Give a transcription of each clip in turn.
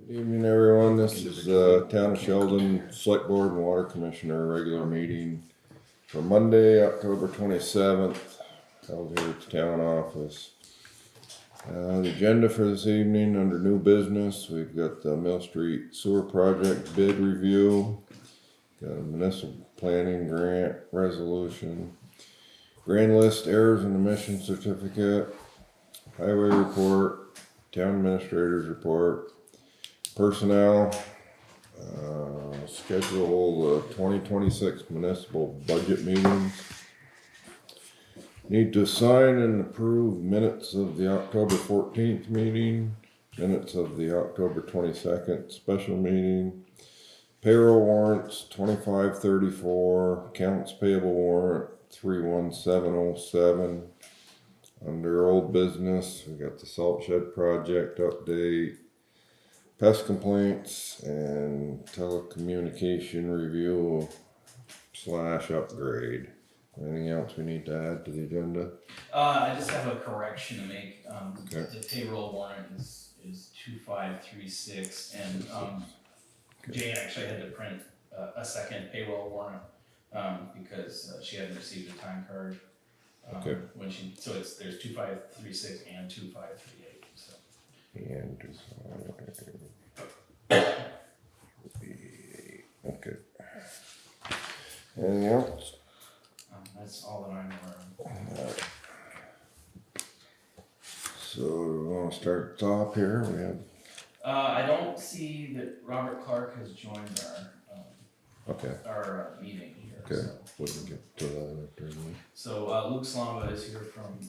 Good evening, everyone. This is Town of Sheldon Selectboard and Water Commissioner regular meeting for Monday, October 27th, held here at the town office. The agenda for this evening under new business, we've got the Mill Street Sewer Project bid review, got a municipal planning grant resolution, grand list errors and omission certificate, highway report, town administrator's report, personnel, schedule 2026 municipal budget meetings. Need to sign and approve minutes of the October 14th meeting, minutes of the October 22nd special meeting, payroll warrants 2534, accounts payable warrant 31707. Under old business, we got the salt shed project update, pest complaints, and telecommunication review / upgrade. Anything else we need to add to the agenda? I just have a correction to make. Okay. The payroll warrant is 2536, and Jane actually had to print a second payroll warrant because she hadn't received a time card. Okay. When she there's 2536 and 2538. So. And okay. Anything else? That's all that I'm aware of. So we want to start at the top here. We have I don't see that Robert Clark has joined our meeting here. Okay. So. We can get to that after. So Luke Slamba is here from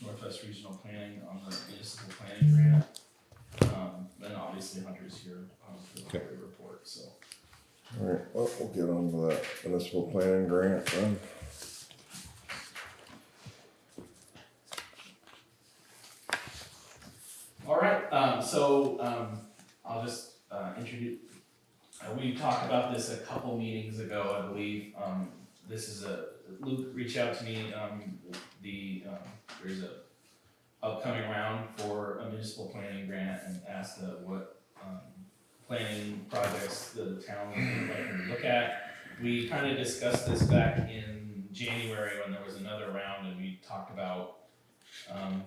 Northwest Regional Planning on the municipal planning grant. And obviously Hunter's here for the highway report. So. All right, well, we'll get on to that municipal planning grant then. All right, I'll just introduce, we talked about this a couple meetings ago, I believe. This is Luke reached out to me, there's a upcoming round for a municipal planning grant and asked what planning projects the town would like to look at. We kind of discussed this back in January when there was another round and we talked about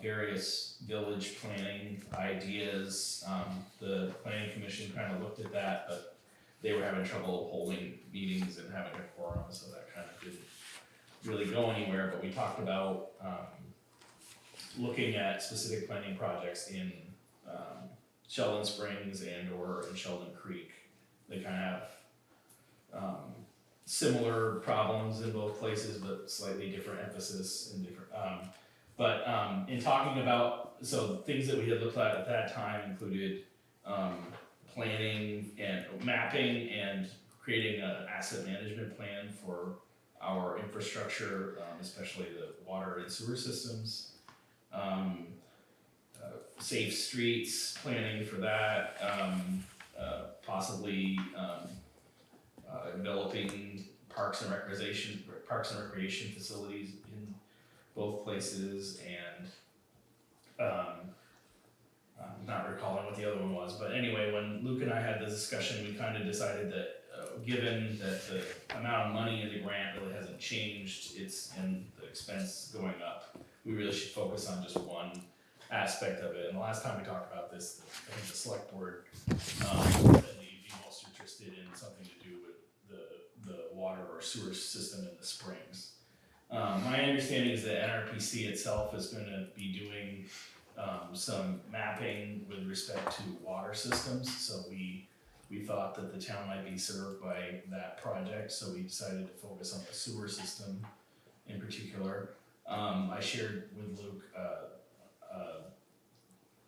various village planning ideas. The planning commission kind of looked at that, but they were having trouble holding meetings and having a quorum, so that kind of didn't really go anywhere. But we talked about looking at specific planning projects in Sheldon Springs and or in Sheldon Creek. They kind of have similar problems in both places, but slightly different emphasis and different. But in talking about, so things that we had looked at that time included planning and mapping and creating an asset management plan for our infrastructure, especially the water and sewer systems. Safe streets, planning for that, possibly developing parks and recreation facilities in both places, and I'm not recalling what the other one was, but anyway, when Luke and I had the discussion, we kind of decided that given that the amount of money in the grant really hasn't changed, and the expense going up, we really should focus on just one aspect of it. And the last time we talked about this, I think the select board said that you'd be most interested in something to do with the water or sewer system in the springs. My understanding is that NRPC itself is going to be doing some mapping with respect to water systems, so we thought that the town might be served by that project, so we decided to focus on the sewer system in particular. I shared with Luke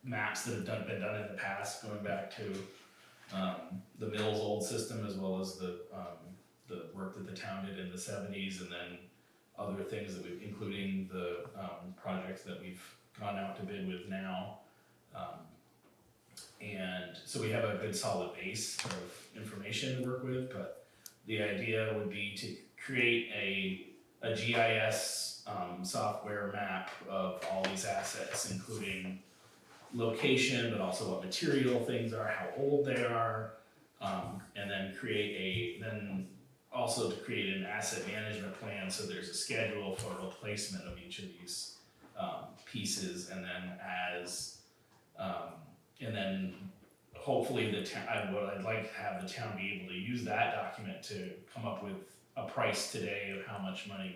maps that have been done in the past, going back to the Mills old system, as well as the work that the town did in the 70s, and then other things that including the projects that we've gone out to bid with now. And so we have a good solid base of information to work with, but the idea would be to create a GIS software map of all these assets, including location, but also what material things are, how old they are, and then also to create an asset management plan, so there's a schedule for replacement of each of these pieces, and then and then hopefully I'd like to have the town be able to use that document to come up with a price today of how much money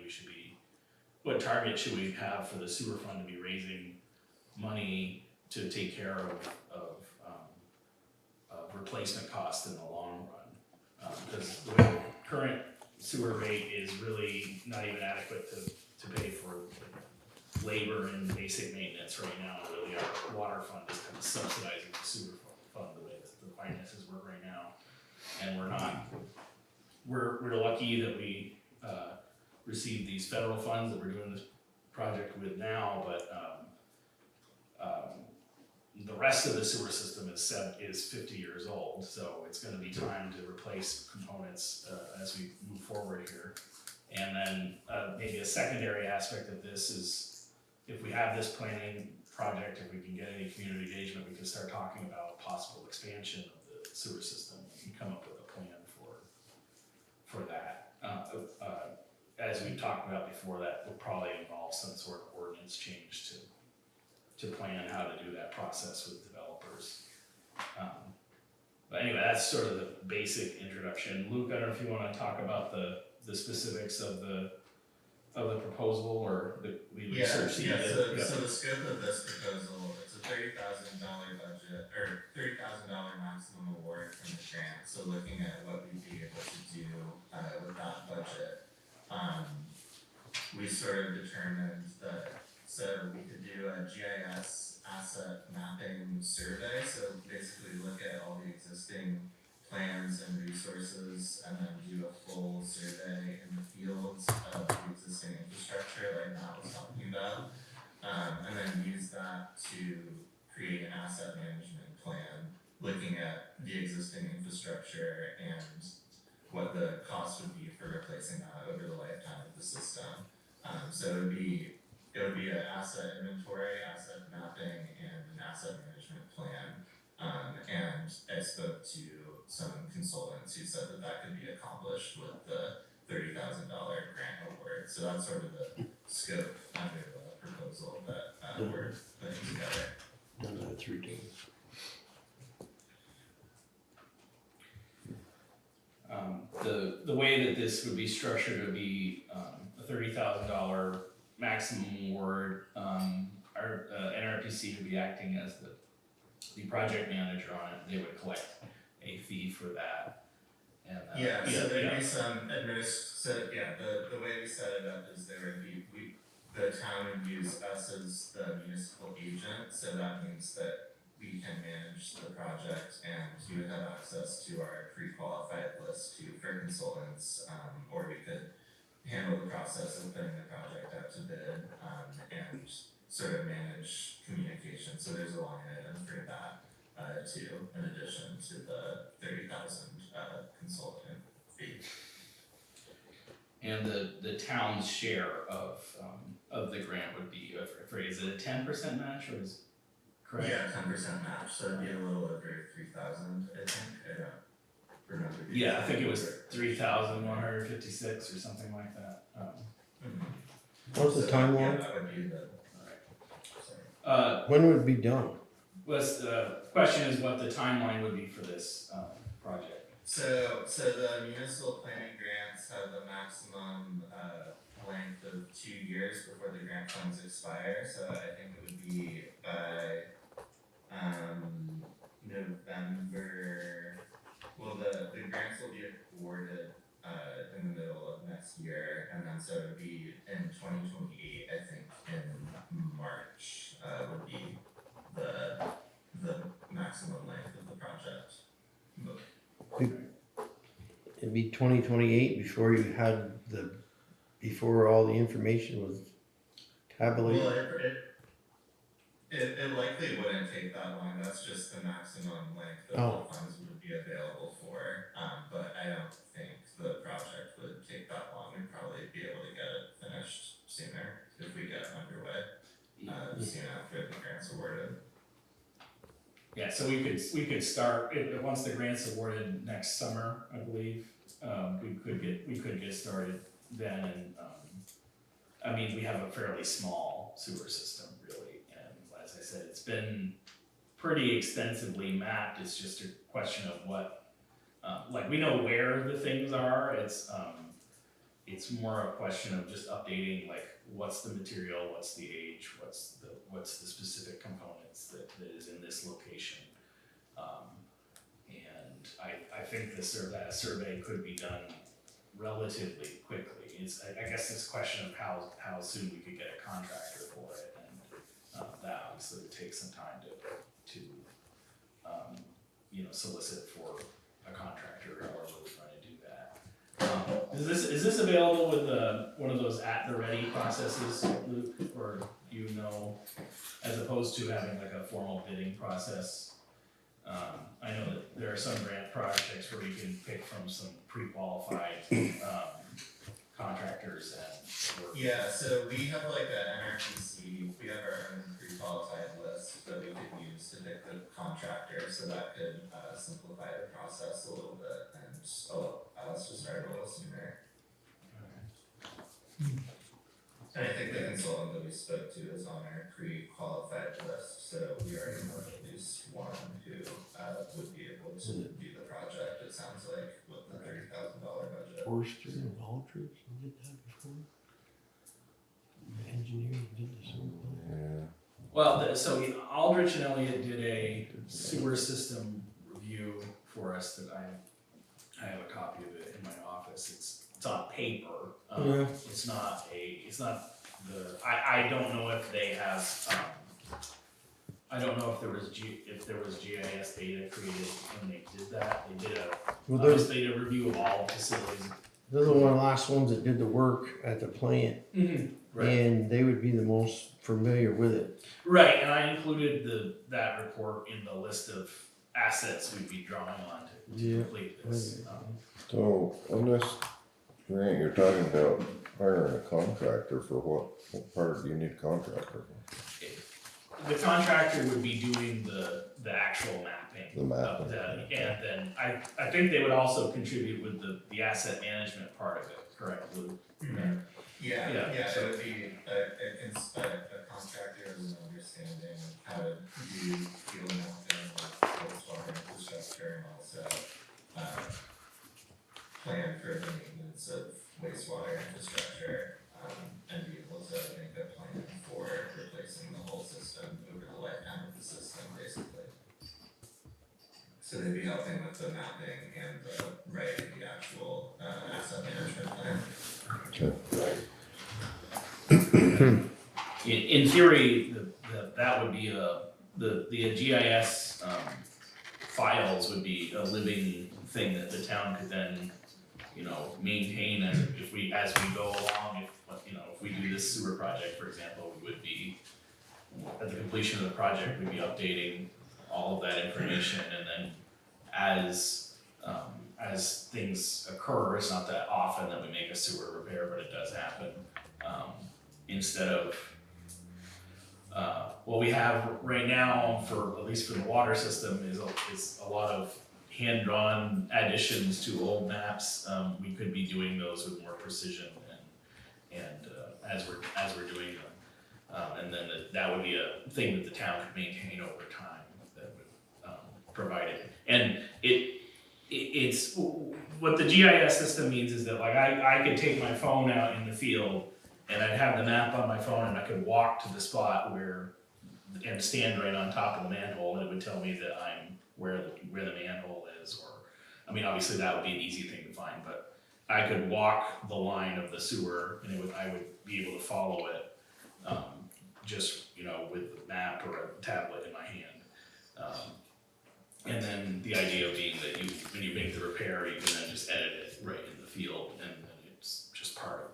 what target should we have for the sewer fund to be raising money to take care of replacement costs in the long run. Because the current sewer rate is really not even adequate to pay for labor and basic maintenance right now. Really, our water fund is kind of subsidizing the sewer fund the way that the finances work right now. And we're lucky that we received these federal funds that we're doing this project with now, but the rest of the sewer system is 50 years old, so it's going to be time to replace components as we move forward here. And then maybe a secondary aspect of this is, if we have this planning project, if we can get any community engagement, we can start talking about possible expansion of the sewer system and come up with a plan for that. As we talked about before, that would probably involve some sort of ordinance change to plan how to do that process with developers. But anyway, that's sort of the basic introduction. Luke, I don't know if you want to talk about the specifics of the proposal, or we researched So the scope of this proposal, it's a $30,000 budget, or $30,000 maximum award from the grant. So looking at what we'd be able to do with that budget, we sort of determined that we could do a GIS asset mapping survey. So basically look at all the existing plans and resources, and then do a full survey in the fields of the existing infrastructure like Matt was talking about, and then use that to create an asset management plan, looking at the existing infrastructure and what the cost would be for replacing that over the lifetime of the system. So it would be an asset inventory, asset mapping, and an asset management plan. And I spoke to some consultants who said that could be accomplished with the $30,000 grant award. So that's sort of the scope under the proposal that we're putting together. Done that 3 times. The way that this would be structured would be a $30,000 maximum award. Our NRPC would be acting as the project manager on it. They would collect a fee for that. And so there'd be some the way we set it up is there would be the town would use us as the municipal agent, so that means that we can manage the project and you would have access to our pre-qualified list for consultants, or we could handle the process of putting the project out to bid, and sort of manage communication. So there's a line item for that too, in addition to the $30,000 consultant fee. And the town's share of the grant would be, is it a 10% match, or is correct? Yeah, 10% match, so it'd be a little over 3,000, I think. I don't remember. Yeah, I think it was 3,156 or something like that. What's the timeline? Yeah, that would be the. When would it be done? The question is what the timeline would be for this project. So the municipal planning grants have a maximum length of 2 years before the grant funds expire. So I think it would be by November. Well, the grants will be awarded in the middle of next year, and then so it would be in 2028. I think in March would be the maximum length of the project. It'd be 2028 before all the information was tabulated. Well, it likely wouldn't take that long. That's just the maximum length that the funds would be available for. But I don't think the project would take that long. We'd probably be able to get it finished sooner if we get underway soon after the grant's awarded. Yeah, so we could start, once the grant's awarded next summer, I believe, we could get started then, and, I mean, we have a fairly small sewer system, really, and as I said, it's been pretty extensively mapped, it's just a question of what, like, we know where the things are, it's more a question of just updating, like, what's the material, what's the age, what's the specific components that is in this location. And I think that survey could be done relatively quickly. I guess it's a question of how soon we could get a contractor for it, and that obviously would take some time to solicit for a contractor, however we're trying to do that. Is this available with one of those at the ready processes, Luke, or do you know, as opposed to having like a formal bidding process? I know that there are some grant projects where you can pick from some pre-qualified contractors and work. Yeah, so we have like a NRPC, we have our own pre-qualified list that we could use to pick the contractor, so that could simplify the process a little bit and allow us to start a little sooner. And I think the consultant that we spoke to is on our pre-qualified list, so we already know at least one who would be able to do the project, it sounds like, with the $30,000 budget. Forester and Aldrich did that before. The engineer did the same thing. Yeah. Well, so Aldrich and Elliott did a sewer system review for us that I have a copy of it in my office. It's on paper. Yeah. It's not I don't know if they have, I don't know if there was GIS data created when they did that. They did obviously a review of all facilities. They're the one of the last ones that did the work at the plant, Right. and they would be the most familiar with it. Right, and I included that report in the list of assets we'd be drawing on to complete this. So on this grant, you're talking about hiring a contractor for what part do you need a contractor for? The contractor would be doing the actual mapping. The mapping. And then I think they would also contribute with the asset management part of it, correct, Lou? Mm-hmm. Yeah, so- it would be a contractor with an understanding of how to do field mapping with wastewater infrastructure and also plan for the maintenance of wastewater infrastructure and be able to make a plan for replacing the whole system over the lifetime of the system, basically. So they'd be helping with the mapping and the writing the actual asset management plan. In theory, that would be the GIS files would be a living thing that the town could then, maintain as we go along. If we do this sewer project, for example, we would be, at the completion of the project, we'd be updating all of that information, and then as things occur, it's not that often that we make a sewer repair, but it does happen. Instead of, what we have right now at least for the water system is a lot of hand-drawn additions to old maps. We could be doing those with more precision and as we're doing them. And then that would be a thing that the town could maintain over time that would provide it. And it's what the GIS system means is that, like, I could take my phone out in the field and I'd have the map on my phone and I could walk to the spot and stand right on top of the manhole, and it would tell me that I'm where the manhole is, or, I mean, obviously that would be an easy thing to find, but I could walk the line of the sewer and I would be able to follow it, just, with the map or a tablet in my hand. And then the idea being that when you make the repair, you can then just edit it right in the field, and then it's just part of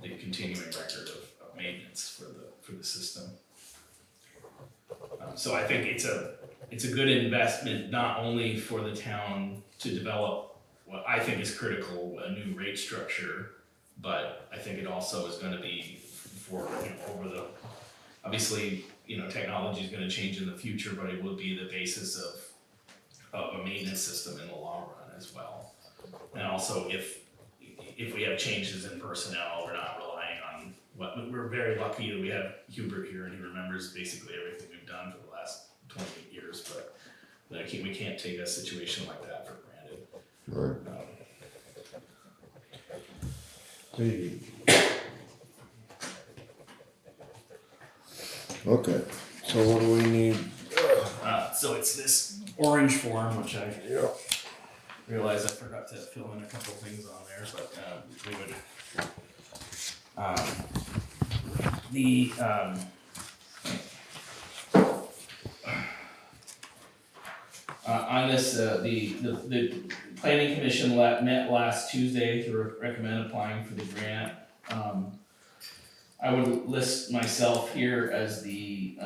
the continuing record of maintenance for the system. So I think it's a good investment, not only for the town to develop what I think is critical, a new rate structure, but I think it also is gonna be for, obviously, technology is gonna change in the future, but it would be the basis of a maintenance system in the long run as well. And also if we have changes in personnel, we're not relying on we're very lucky that we have Hubert here and he remembers basically everything we've done for the last 28 years, but we can't take a situation like that for granted. Right. Okay, so what do we need? So it's this orange form, which I realize I forgot to fill in a couple things on there, but we would. On this, the planning commission met last Tuesday to recommend applying for the grant. I would list myself here as the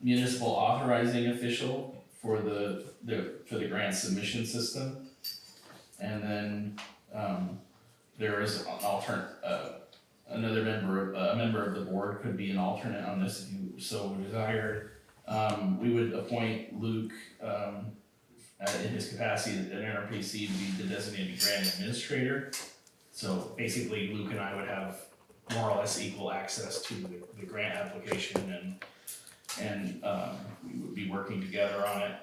municipal authorizing official for the grant submission system. And then there is an another member of the board could be an alternate on this if you so desire. We would appoint Luke in his capacity at NRPC to be the designated grant administrator. So basically Luke and I would have more or less equal access to the grant application and we would be working together on it.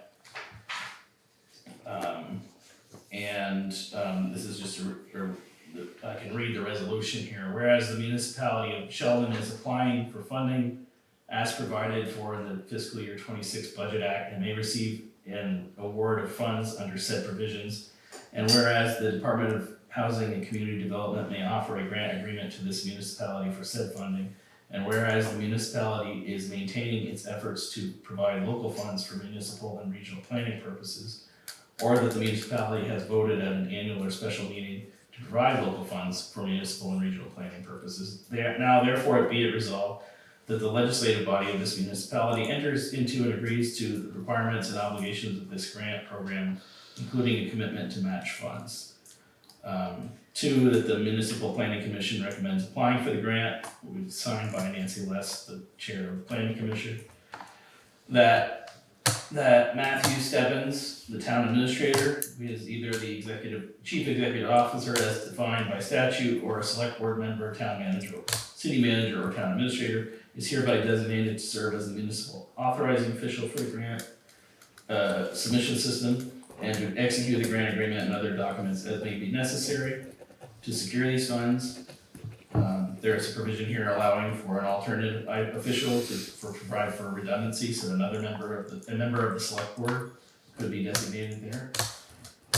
This is just I can read the resolution here. Whereas the municipality of Sheldon is applying for funding as provided for in the fiscal year 26 Budget Act and may receive an award of funds under said provisions. And whereas the Department of Housing and Community Development may offer a grant agreement to this municipality for said funding. And whereas the municipality is maintaining its efforts to provide local funds for municipal and regional planning purposes, or that the municipality has voted at an annual or special meeting to provide local funds for municipal and regional planning purposes. Now therefore be it resolved that the legislative body of this municipality enters into and agrees to the requirements and obligations of this grant program, including a commitment to match funds. 2, that the Municipal Planning Commission recommends applying for the grant, will be signed by Nancy Less, the chair of the Planning Commission. That Matthew Stebbins, the town administrator, who is either the chief executive officer as defined by statute, or a select board member, town manager, city manager, or town administrator, is hereby designated to serve as the municipal authorizing official for the grant submission system and to execute the grant agreement and other documents as may be necessary to secure these funds. There is a provision here allowing for an alternative official to provide for redundancy, so a member of the select board could be designated there.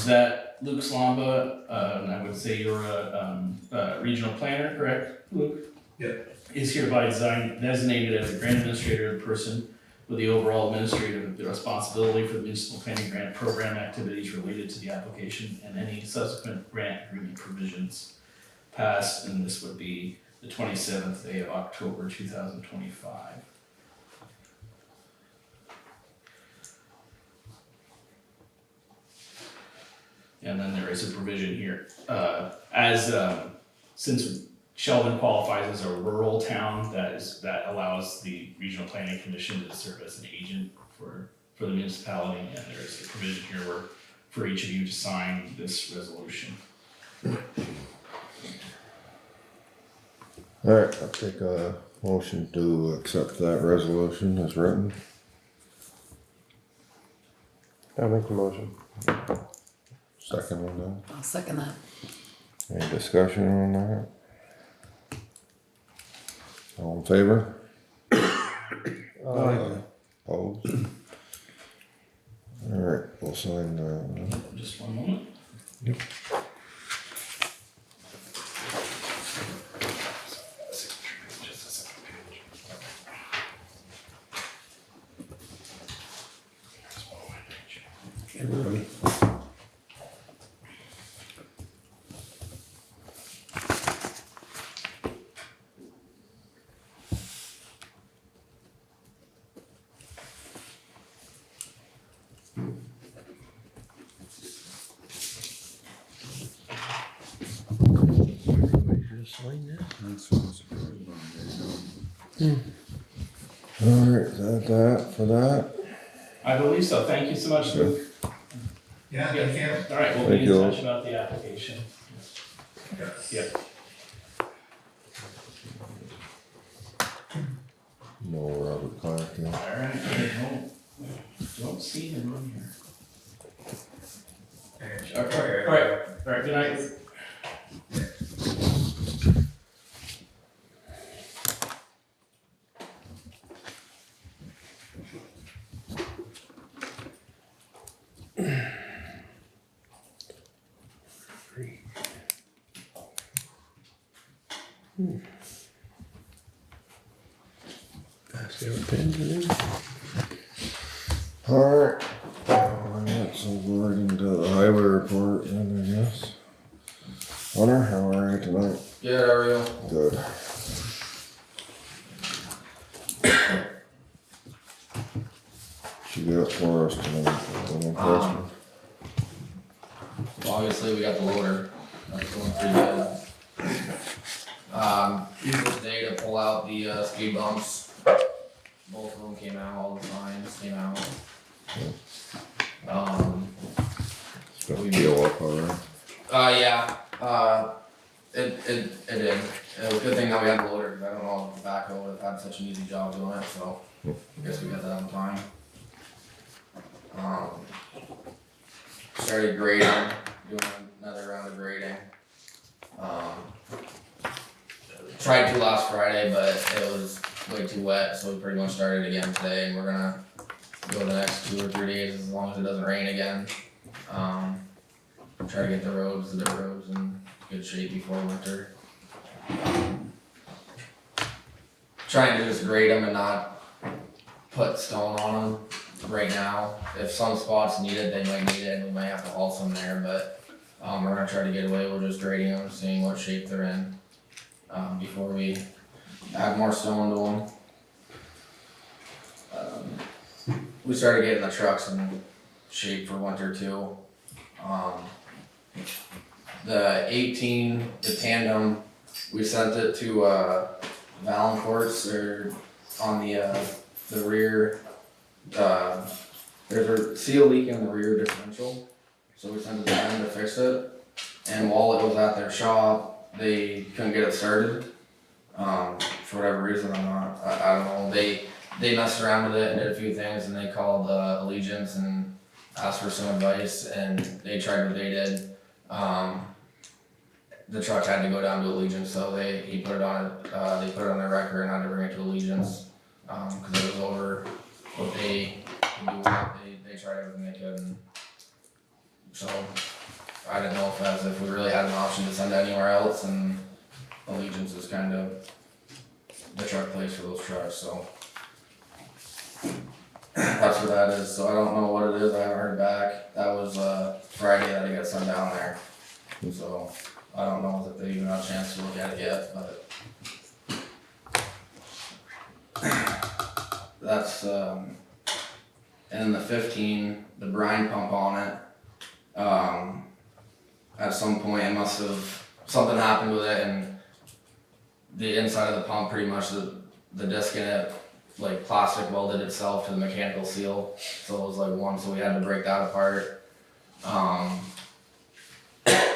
That Luke Slamba, I would say you're a regional planner, correct, Luke? Yep. Is hereby designated as a grant administrator, the person with the overall administrative responsibility for the municipal planning grant program activities related to the application and any subsequent grant agreement provisions passed, and this would be the 27th day of October 2025. And then there is a provision here, since Sheldon qualifies as a rural town, that allows the Regional Planning Commission to serve as an agent for the municipality, and there is a provision here for each of you to sign this resolution. Alright, I'll take a motion to accept that resolution as written. I'll make the motion. Second on I'll second that. that. Any discussion on that? All in favor? Opposed? Alright, we'll sign that. Just one moment. Just a second page. There's one more page. Everybody. Everybody just sign that? Alright, is that for that? I believe so. Thank you so much, Luke. Yeah, thank you. All right, we'll Thank be you. in touch about the application. Yes. Yep. No Robert Clark, yeah. All right, don't see him on here. Okay. All right, good night. Pass the other pens in there. Alright. Alright, so we're into the highway report then, I guess. Hunter, how are you tonight? Good, how are you? Good. What you got for us tonight? Any questions? Obviously, we got the loader, that's going pretty good. Used this day to pull out the, speed bumps. Both of them came out, all the signs came out. Stuff peel up alright? Yeah, it did. It was a good thing that we had the loader, cause I don't know if the backhoe would have had such an easy job doing it, so I guess we got that on time. Started grading, doing another round of grading. Tried to last Friday, but it was way too wet, so we pretty much started again today, and we're gonna go the next 2 or 3 days as long as it doesn't rain again. Try to get the dirt roads in good shape before winter. Trying to just grade them and not put stone on them right now. If some spots need it, they might need it, and we might have to haul some there, but we're gonna try to get away with just grading them, seeing what shape they're in, before we add more stone to them. We started getting the trucks in shape for winter too. The 18, the tandem, we sent it to Valancourt's or on the rear. There's a seal leak in the rear differential, so we sent it to them to fix it. And while it was at their shop, they couldn't get it started. For whatever reason, I don't know. They messed around with it and did a few things, and they called Allegiance and asked for some advice, and they tried what they did. The truck had to go down to Allegiance, so they put it on their record and had to bring it to Allegiance, because it was over what they could do. They tried everything they could, and so I didn't know if we really had an option to send it anywhere else, and Allegiance is kind of the truck place for those trucks, so that's what that is. So I don't know what it is. I haven't heard back. That was Friday that it got sent down there, so I don't know if they even had a chance to look at it yet, but that's and then the 15, the brine pump on it. At some point, it must have something happened with it, and the inside of the pump, pretty much the disc in it, like plastic welded itself to the mechanical seal, so it was like one. So we had to break that apart.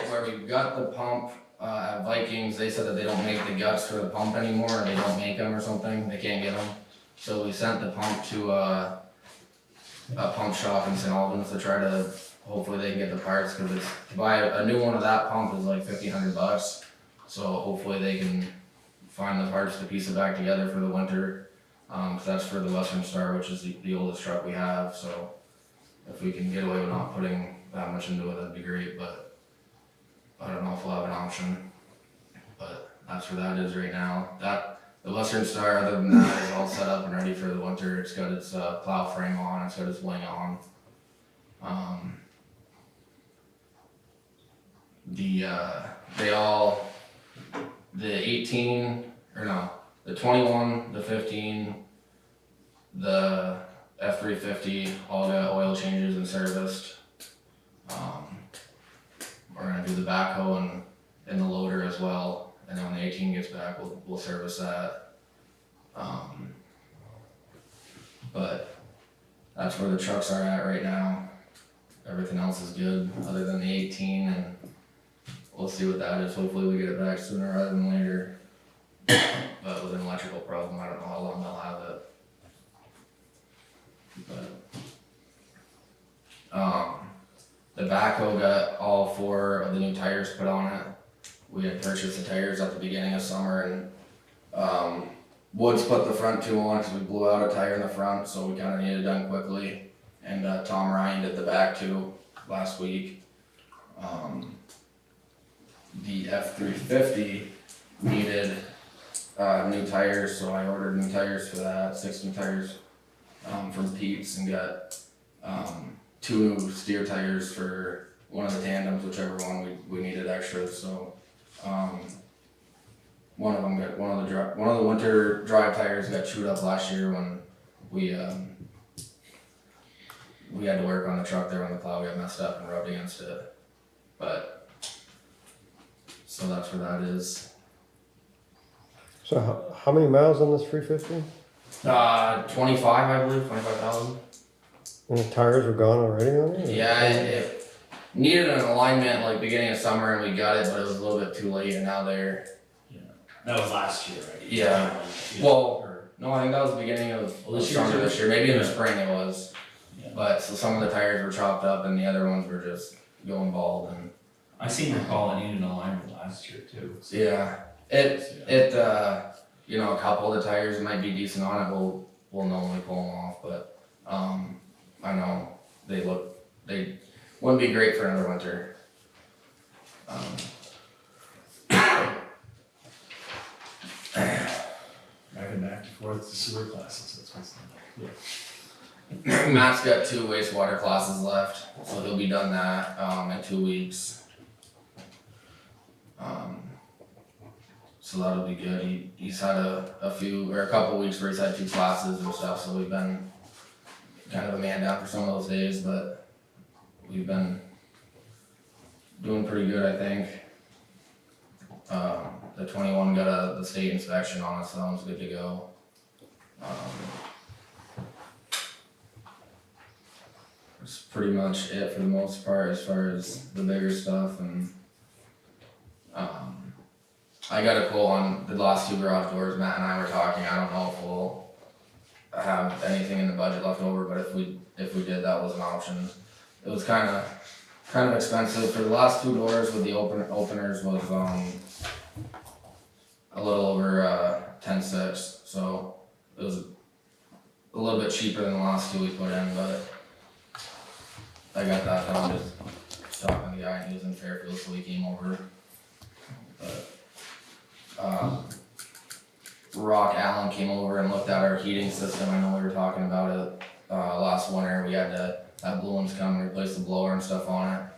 Where we got the pump at Vikings, they said that they don't make the guts for the pump anymore, or they don't make them or something. They can't get them. So we sent the pump to a pump shop in St. Albans to try to hopefully they can get the parts, because to buy a new one of that pump is like $1,500. So hopefully they can find the parts to piece it back together for the winter. Cause that's for the Western Star, which is the oldest truck we have. So if we can get away with not putting that much into it, that'd be great. But I don't know if we'll have an option. But that's where that is right now. The Western Star, other than that, is all set up and ready for the winter. It's got its plow frame on. It's got its wing on. The 21, the 15, the F350 all got oil changes and serviced. We're gonna do the backhoe and the loader as well, and then when the 18 gets back, we'll service that. but that's where the trucks are at right now. Everything else is good, other than the 18, and we'll see what that is. Hopefully we get it back sooner rather than later. But with an electrical problem, I don't know how long they'll have it. But, the backhoe got all 4 of the new tires put on it. We had purchased the tires at the beginning of summer, and Woods put the front 2 on because we blew out a tire in the front, so we kind of needed it done quickly. And Tom Ryan did the back 2 last week. The F-350 needed new tires, so I ordered new tires for that, 6 new tires from Pete's, and got 2 new steer tires for one of the tandems, whichever one we needed extra. So one of the winter drive tires got chewed up last year when we had to work on the truck there when the plow got messed up and rubbed against it. But so that's where that is. So how many miles on this 350? 25, I believe, 25,000. And the tires were gone already on it? Yeah, it needed an alignment like beginning of summer, and we got it, but it was a little bit too late, and now they're. That was last year, right? Yeah. Well, no, I think that was the beginning of summer this year. Maybe in the spring it was. Yeah. But so some of the tires were chopped up, and the other ones were just going bald. And I seem to recall it needed an alignment last year too. So. yeah, you know, a couple of the tires might be decent on it. We'll normally pull them off, but I know they wouldn't be great for another winter. Driving back and forth to sewer classes, that's what's Matt's got 2 wastewater classes left, so he'll be done that in 2 weeks. So that'll be good. He's had a couple weeks where he's had 2 classes and stuff, so we've been kind of a man down for some of those days, but we've been doing pretty good, I think. The 21 got the state inspection on it, so that one's good to go. That's pretty much it for the most part as far as the bigger stuff, and I got a quote on the last 2 garage doors. Matt and I were talking. I don't know if we'll have anything in the budget left over, but if we did, that was an option. It was kind of expensive for the last 2 doors with the openers was a little over 10,600, so it was a little bit cheaper than the last 2 we put in, but I got that done just talking to the guy, and he was in Fairfield, so he came over. But Rock Allen came over and looked at our heating system. I know we were talking about it last winter. We had to have blue ones come and replace the blower and stuff on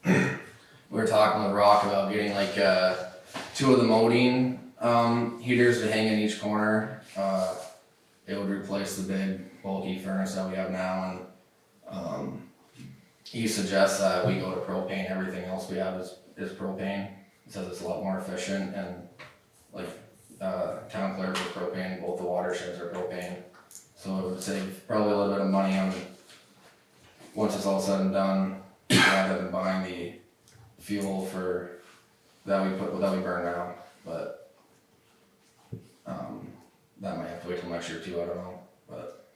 it. We were talking with Rock about getting like 2 of the Modine heaters to hang in each corner. It would replace the big bulky furnace that we have now, and he suggests that we go to propane. Everything else we have is propane. He says it's a lot more efficient, and like town clerk is propane, both the watersheds are propane. So it would save probably a little bit of money on once it's all said and done, rather than buying the fuel that we burn now. But that might have to wait till next year too, I don't know. But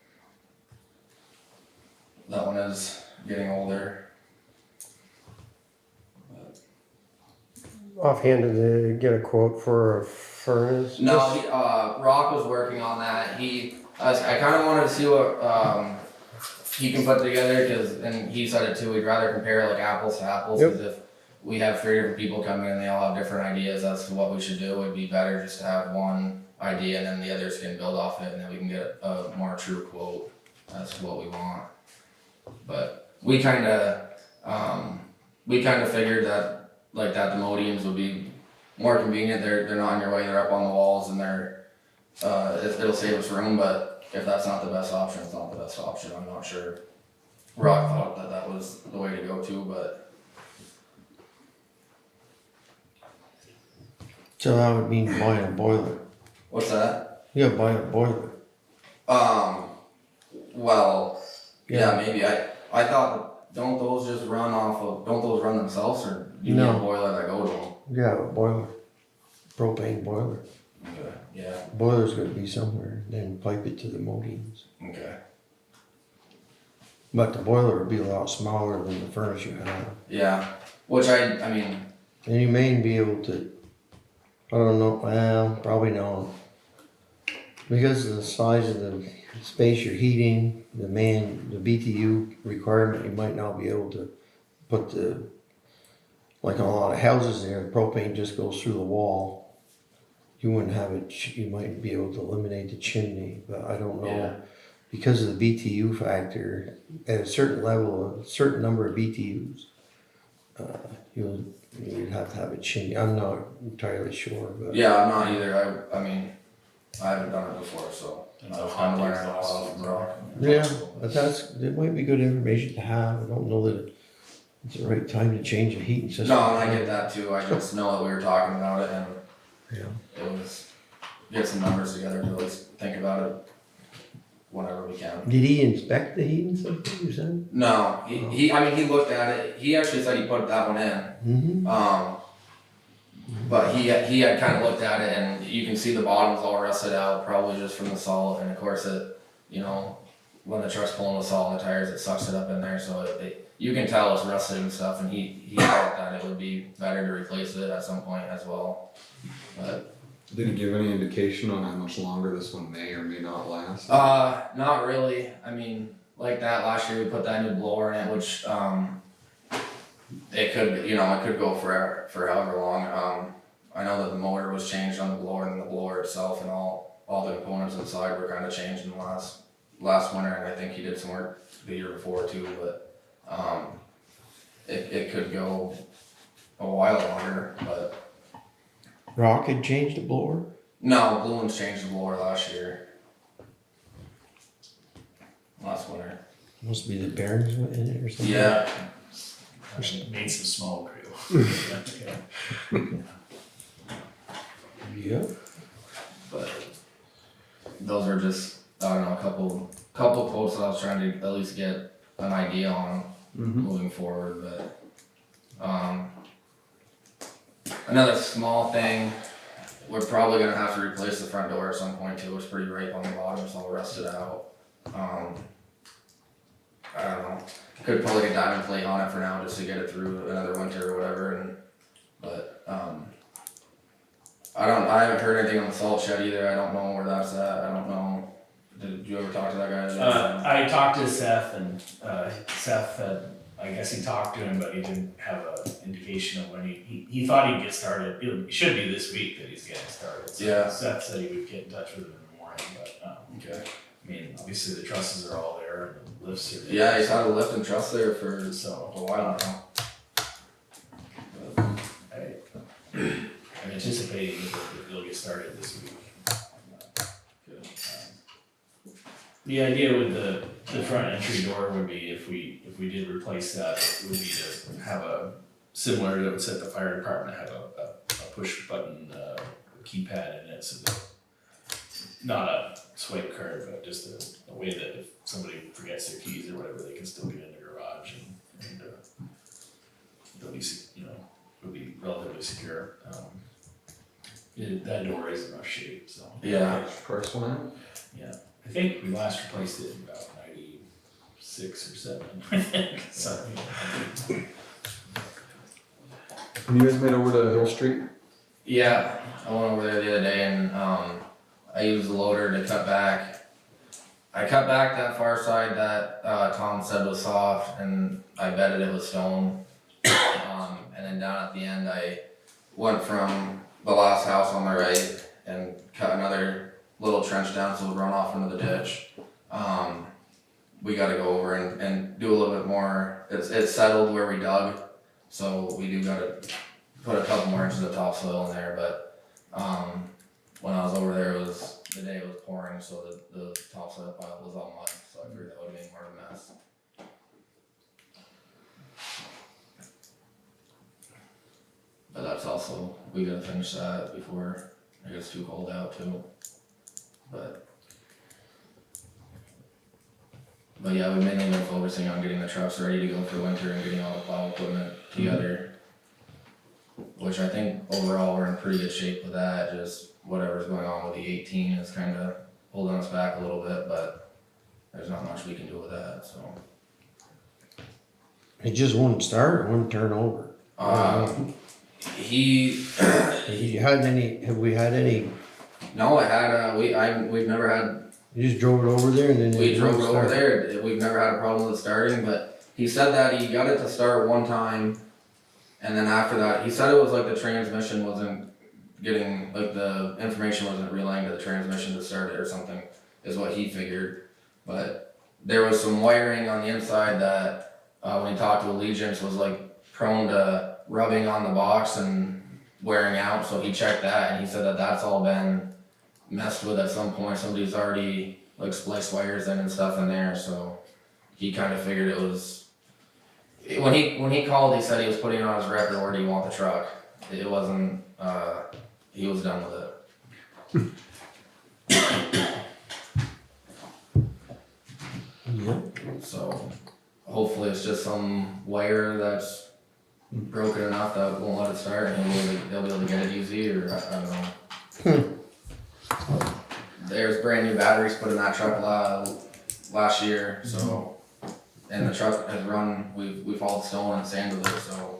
that one is getting older. Offhand, did they get a quote for a furnace? No, Rock was working on that. I kind of wanted to see what he can put together, and he said it too. We'd rather compare like apples to apples, because if we have 3 different people coming and they all have different ideas as to what we should do, it'd be better just to have one idea and then the others can build off it, and then we can get a more true quote as to what we want. But we kind of figured that the Modiums would be more convenient. They're not in your way. They're up on the walls, and it'll save us room. But if that's not the best option, it's not the best option. I'm not sure. Rock thought that was the way to go too, but So that would mean buying a boiler. what's that? You gotta buy a boiler. Well, yeah, maybe, I thought, don't those just run off of, don't those run themselves, or you need a No. boiler that go to them? Yeah, a boiler, propane boiler. Okay, yeah, Boiler's gonna be somewhere, then pipe it to the modines. okay, But the boiler would be a lot smaller than the furnace you have. yeah, which I mean, And you may be able to, I don't know, well, probably not. Because of the size of the space you're heating, the BTU requirement, you might not be able to put like in a lot of houses there, the propane just goes through the wall. You wouldn't have it, you might be able to eliminate the chimney, but I don't know. Yeah. Because of the BTU factor, at a certain level, a certain number of BTUs, you'd have to have a chimney. I'm not entirely sure, but. yeah, I'm not either, I mean, I haven't done it before, so I was kind of learning all of bro. Yeah, but it might be good information to have. I don't know that it's the right time to change a heating system. No, and I get that too, I just know that we were talking about it, and Yeah. it was, get some numbers together to at least think about it whenever we can. Did he inspect the heating system, you said? No, he looked at it, he actually said he put that one in, Mm-hmm. but he had kind of looked at it, and you can see the bottom's all rusted out, probably just from the salt, and of course it, you know, when the truck's pulling the salt in the tires, it sucks it up in there, so you can tell it's rusted and stuff, and he thought that it would be better to replace it at some point as well, but. Did he give any indication on how much longer this one may or may not last? Not really. I mean, like that last year we put that new blower in it, which it could go for however long. I know that the motor was changed on the blower, and the blower itself and all the components inside were kind of changed in the last winter, and I think he did some work the year before too. But it could go a while longer, but. Rock had changed the blower? No, Blue Ones changed the blower last year. Last winter. Must be the bearings went in it or something. Yeah. Made some smoke. Yeah. But those are just, I don't know, a couple quotes that I was trying to at least get an idea on moving forward, but another small thing, we're probably gonna have to replace the front door at some point too. It's pretty ripe on the bottom, it's all rusted out. I don't know, could put like a diamond plate on it for now just to get it through another winter or whatever, but I haven't heard anything on the salt shed either. I don't know where that's at. I don't know. Did you ever talk to that guy? I talked to Seth, and Seth had, I guess he talked to him, but he didn't have an indication of when he thought he'd get started. It should be this week that he's getting started. So Yeah. Seth said he would get in touch with him in the morning, but Okay. I mean, obviously the trusses are all there and the lifts are there. Yeah, he's had a lift and truss there for So a while now. I'm anticipating that it'll get started this week. The idea with the front entry door would be, if we did replace that, it would be to have a similar that would set the fire department, have a push button keypad in it, so that not a swipe card, but just a way that if somebody forgets their keys or whatever, they can still get in the garage and they'll be, it'll be relatively secure. That door is in rough shape, so. Yeah. Price one out? Yeah, I think we last replaced it in about 96 or 7, I think, so. And you guys made over to Hill Street? Yeah, I went over there the other day and I used the loader to cut back. I cut back that far side that Tom said was soft, and I bedded it with stone. And then down at the end, I went from the last house on the right and cut another little trench down so it would run off into the ditch. We gotta go over and do a little bit more. It's settled where we dug, so we do gotta put a couple more inches of topsoil in there, but when I was over there, the day it was pouring, so the topsoil pile was all mud, so I figured that would make more of a mess. But that's also, we gotta finish that before it gets too cold out too. But But yeah, we've mainly been focusing on getting the trucks ready to go for winter and getting all the plow equipment together. Which I think overall we're in pretty good shape with that, just whatever's going on with the 18 is kinda holding us back a little bit, but there's not much we can do with that, so. It just wouldn't start, it wouldn't turn over. He, Have we had any, no, it had, we've never had, you just drove it over there and then we it drove it wouldn't over start? there, we've never had a problem with it starting, but he said that he got it to start one time, and then after that, he said it was like the transmission wasn't getting, like the information wasn't relaying to the transmission to start it or something, is what he figured. But there was some wiring on the inside that, when he talked to Allegiance, was like prone to rubbing on the box and wearing out, so he checked that, and he said that that's all been messed with at some point. Somebody's already like spliced wires in and stuff in there, so he kind of figured it was. When he called, he said he was putting it on his record, where do you want the truck? It wasn't. He was done with it. Yep. So hopefully it's just some wire that's broken enough that won't let it start, and they'll be able to get it easy, or I don't know. There's brand new batteries put in that truck last year, so. And the truck has run, we've hauled stone and sand with it, so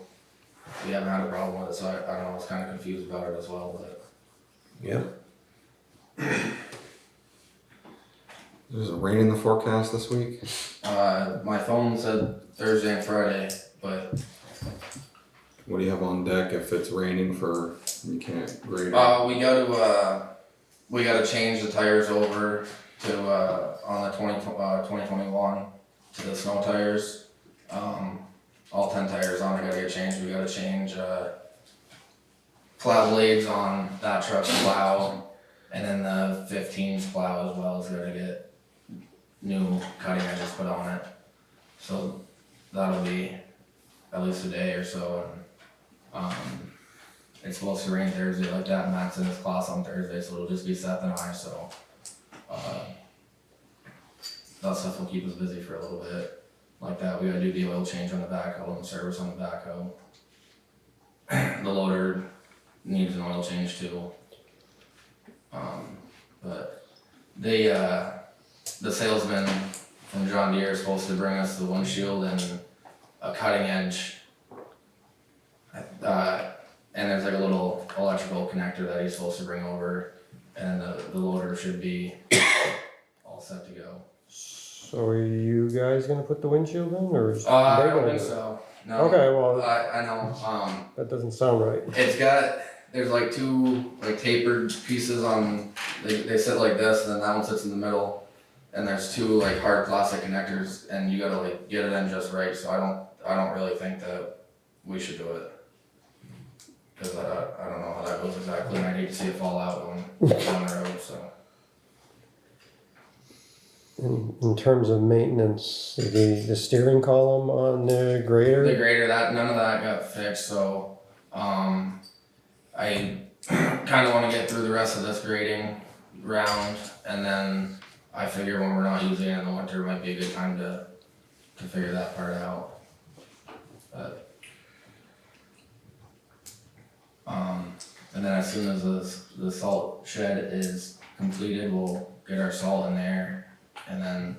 we haven't had a problem with it, so I don't know, I was kinda confused about it as well, but. Yep. There's a rain in the forecast this week. My phone said Thursday and Friday, but, What do you have on deck if it's raining for, you can't grade it? we gotta change the tires over to, on the 2021 to the snow tires. All 10 tires on it gotta get changed. We gotta change, plow blades on that truck's plow, and then the 15's plow as well is gonna get new cutting edges put on it. So that'll be at least a day or so. And, it's supposed to rain Thursday like that, and Matt's in his class on Thursday, so it'll just be Seth and I, so, that stuff will keep us busy for a little bit. Like that, we gotta do the oil change on the backhoe and service on the backhoe. The loader needs an oil change too. But they, the salesman from John Deere is supposed to bring us the windshield and a cutting edge. And there's like a little electrical connector that he's supposed to bring over, and the loader should be all set to go. So are you guys gonna put the windshield in, or is I they don't gonna think do it? so. No. Okay, well, I know. that doesn't sound right. It's got, there's like two like tapered pieces on, they sit like this, and then that one sits in the middle, and there's two like hard plastic connectors, and you gotta like get it in just right. So I don't really think that we should do it, because I don't know how that goes exactly, and I need to see it fall out going down the road. So In terms of maintenance, the steering column on the grader? the grader, that none of that got fixed. So I kind of want to get through the rest of this grading round, and then I figure when we're not using it in the winter, might be a good time to figure that part out. But and then as soon as the salt shed is completed, we'll get our salt in there, and then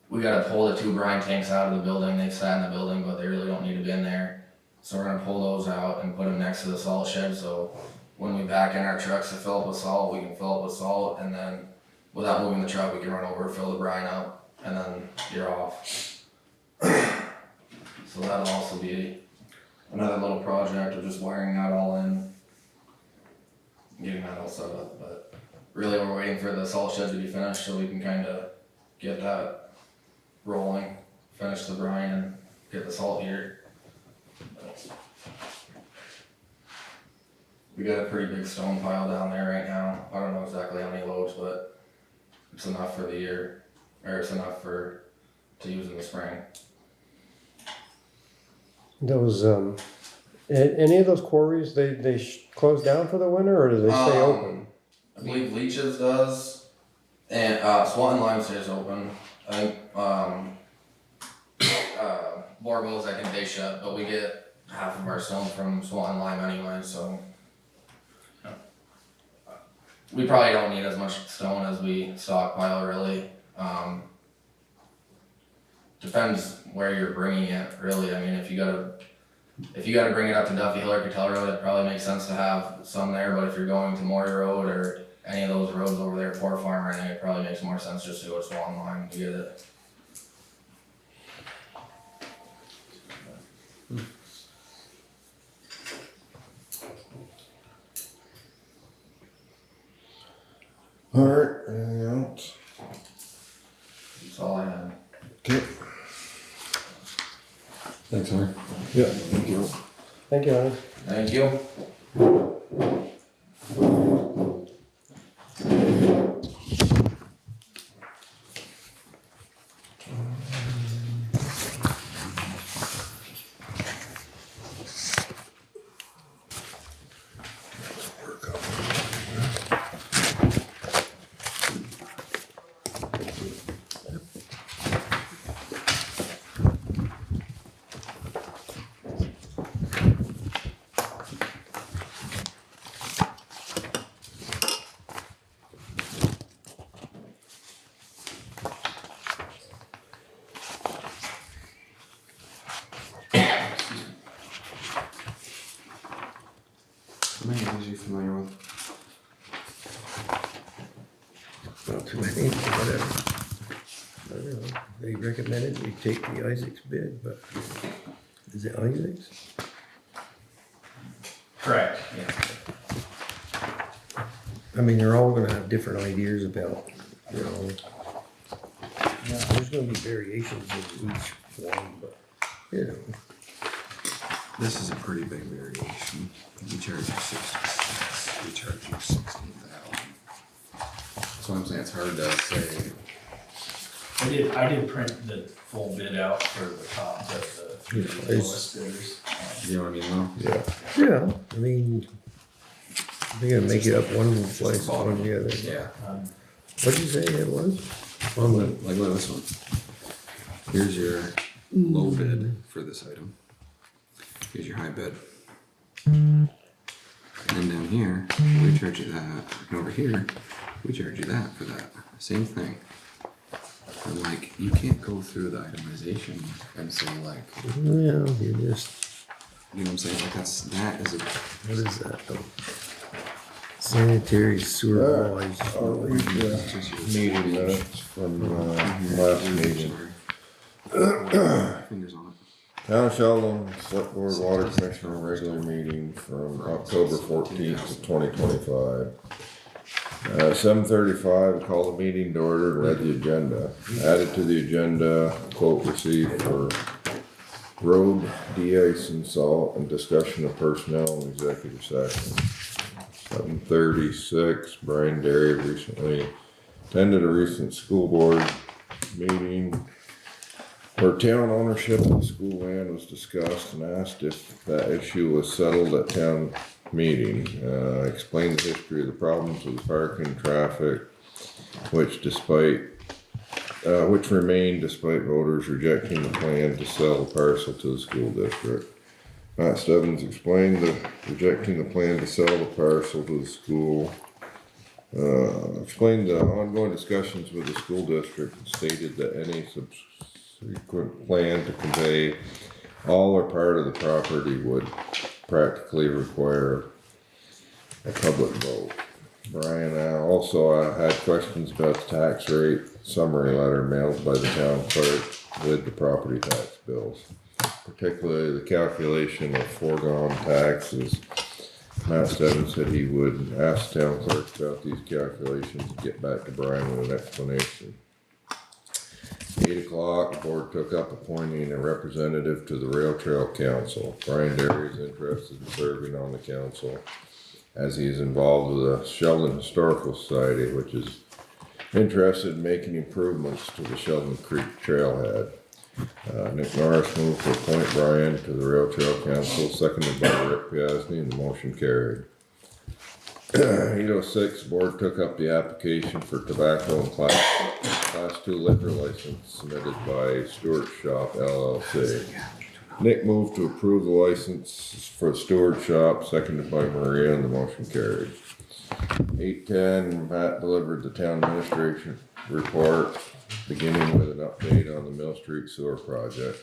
we gotta pull the two brine tanks out of the building. They've sat in the building, but they really don't need to be in there. So we're gonna pull those out and put them next to the salt shed, so when we back in our trucks to fill up with salt, we can fill up with salt, and then without moving the truck, we can run over, fill the brine up, and then you're off. So that'll also be another little project of just wiring that all in, getting that all set up. But really we're waiting for the salt shed to be finished so we can kinda get that rolling, finish the brine and get the salt here. We got a pretty big stone pile down there right now. I don't know exactly how many loads, but it's enough for the year, or it's enough to use in the spring. Those, any of those quarries, they close down for the winter, or do they stay open? I believe Leeches does, and Swanton Lime stays open. I think Borgos, I think they shut, but we get half of our stone from Swan Lime anyway, so. We probably don't need as much stone as we stockpile really, depends where you're bringing it, really. I mean, if you gotta bring it up to Duffy Hill or Cattell Road, it probably makes sense to have some there, but if you're going to Maury Road or any of those roads over there, Poor Farm or anything, it probably makes more sense just to go to Swan Line to get it. Alright, anything else? That's all I had. Okay. Thanks, Henry. Yeah, thank you. Thank you, Honey. Thank you. How many of these are you familiar with? Not too many, whatever. I don't know, they recommended we take the Isaac's bid, but is it Isaac's? Correct, yeah. I mean, they're all gonna have different ideas about, you know. There's gonna be variations in each one, but, you know. This is a pretty big variation. We charge you 66, we charge you 16,000. So I'm saying it's hard to say. I did print the full bid out for the top, the Yeah, lowest bidders. You know what I mean, though? Yeah. Yeah, I mean, they're gonna make it up one place, one the other. Yeah. What'd you say it was? Like look at this one. Here's your low bid for this item. Here's your high bid. And then down here, we charge you that. And over here, we charge you that for that. Same thing. And like, you can't go through the itemization and say like, Yeah, you just, you know what I'm saying? Like that is a, what is that though? Sanitary sewer lines. I'll read the meeting minutes from, last meeting. fingers on it. Town of Sheldon Selectboard Water Commissioner regular meeting from October 14th of 2025. 7:35, call the meeting to order and read the agenda. Added to the agenda, quote received for road de-ice and salt and discussion of personnel in executive session. 7:36, Brian Derry recently attended a recent school board meeting where town ownership of the school land was discussed and asked if that issue was settled at town meeting. Explained the history of the problems with parking traffic, which remained despite voters rejecting the plan to sell the parcel to the school district. Matt Stebbins explained that rejecting the plan to sell the parcel to the school, explained the ongoing discussions with the school district and stated that any subsequent plan to convey all or part of the property would practically require a public vote. Brian also had questions about the tax rate summary letter mailed by the town clerk with the property tax bills, particularly the calculation of foregone taxes. Matt Stebbins said he would ask the town clerk about these calculations and get back to Brian with an explanation. 8 o'clock, the board took up appointing a representative to the Rail Trail Council. Brian Derry is interested in serving on the council as he is involved with the Sheldon Historical Society, which is interested in making improvements to the Sheldon Creek Trailhead. Nick Norris moved to appoint Brian to the Rail Trail Council, seconded by Rick Piasny, and the motion carried. 806, board took up the application for tobacco and class 2 liquor license submitted by Stewart Shop LLC. Nick moved to approve the license for Stewart Shop, seconded by Maria, and the motion carried. 810, Matt delivered the town administration report, beginning with an update on the Mill Street Sewer project.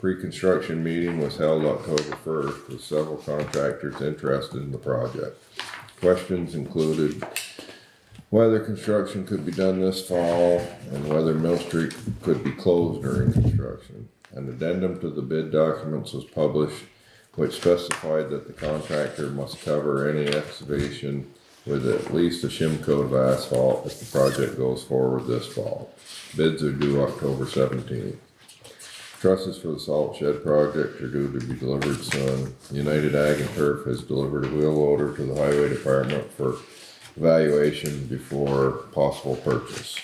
Pre-construction meeting was held October 1st with several contractors interested in the project. Questions included whether construction could be done this fall and whether Mill Street could be closed during construction. An addendum to the bid documents was published, which specified that the contractor must cover any excavation with at least a shim coat of asphalt if the project goes forward this fall. Bids are due October 17th. Trusses for the salt shed project are due to be delivered soon. United Ag and Turf has delivered a wheel loader to the highway department for evaluation before possible purchase.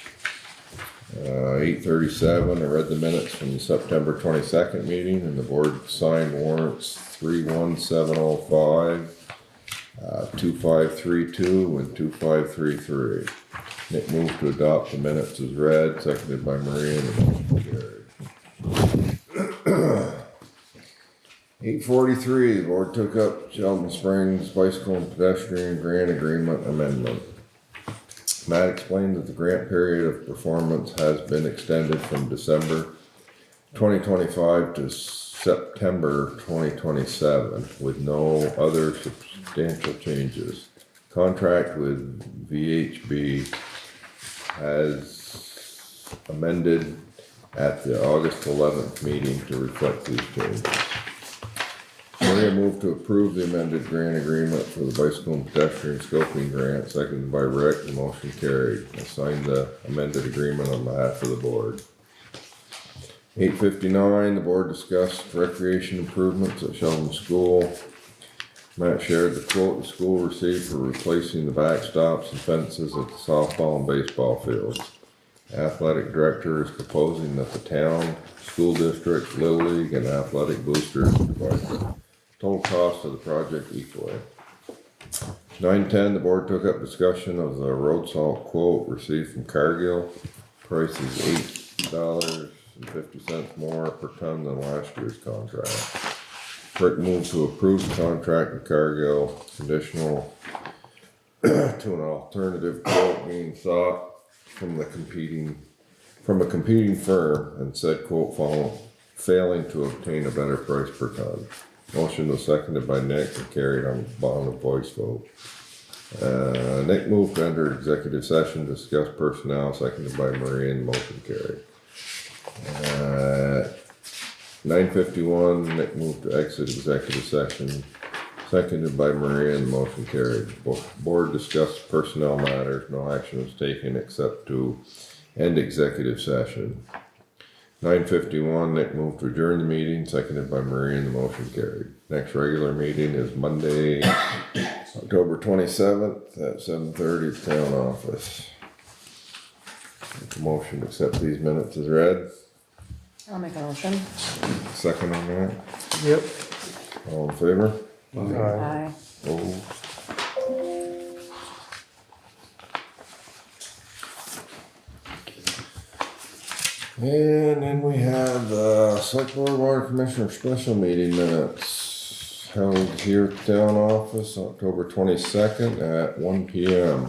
837, I read the minutes from the September 22nd meeting, and the board signed warrants 31705, 2532, and 2533. Nick moved to adopt the minutes as read, seconded by Maria, and the motion carried. 843, the board took up Sheldon Springs Bicycle and Pedestrian Grant Agreement Amendment. Matt explained that the grant period of performance has been extended from December 2025 to September 2027 with no other substantial changes. Contract with VHB has amended at the August 11th meeting to reflect these changes. Maria moved to approve the amended grant agreement for the bicycle and pedestrian scoping grant, seconded by Rick. The motion carried. I signed the amended agreement on behalf of the board. 859, the board discussed recreation improvements at Sheldon School. Matt shared the quote the school received for replacing the backstops and fences at the softball and baseball fields. Athletic director is proposing that the town, school district, Little League, and athletic boosters provide the total cost of the project equally. 910, the board took up discussion of the road salt quote received from Cargill. Price is $8.50 more per ton than last year's contract. Rick moved to approve the contract with Cargill, conditional to an alternative quote being sought from a competing firm, and said quote failing to obtain a better price per ton. Motion was seconded by Nick and carried on a voice vote. Nick moved to enter executive session to discuss personnel, seconded by Marie, and the motion carried. 9:51, Nick moved to exit executive session, seconded by Maria, and the motion carried. Board discussed personnel matters. No action was taken except to end executive session. 9:51, Nick moved to adjourn the meeting, seconded by Maria, and the motion carried. Next regular meeting is Monday, October 27th at 7:30 at the town office. Make a motion to accept these minutes as read. I'll make a motion. Second on that. Yep. All in favor? Aye. Opposed? And then we have the Select Board Water Commissioner special meeting minutes held here at the town office October 22nd at 1 p.m.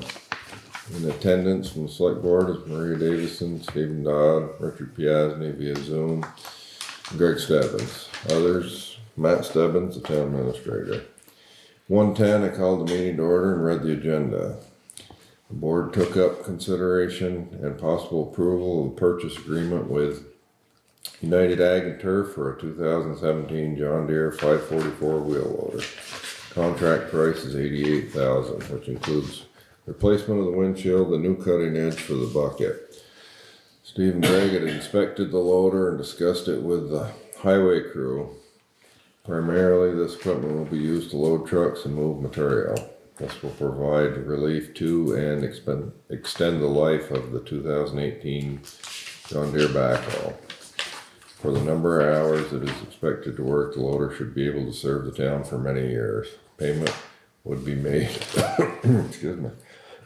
In attendance from the Select Board is Maria Davison, Stephen Dodd, Richard Piasny via Zoom, and Greg Stebbins. Others, Matt Stebbins, the town administrator. 1:10, I called the meeting to order and read the agenda. The board took up consideration and possible approval of the purchase agreement with United Ag and Turf for a 2017 John Deere 544 wheel loader. Contract price is $88,000, which includes replacement of the windshield, the new cutting edge for the bucket. Steve and Greg had inspected the loader and discussed it with the highway crew. Primarily, this equipment will be used to load trucks and move material. This will provide relief to and extend the life of the 2018 John Deere backhoe. For the number of hours it is expected to work, the loader should be able to serve the town for many years. Payment would be made, excuse me.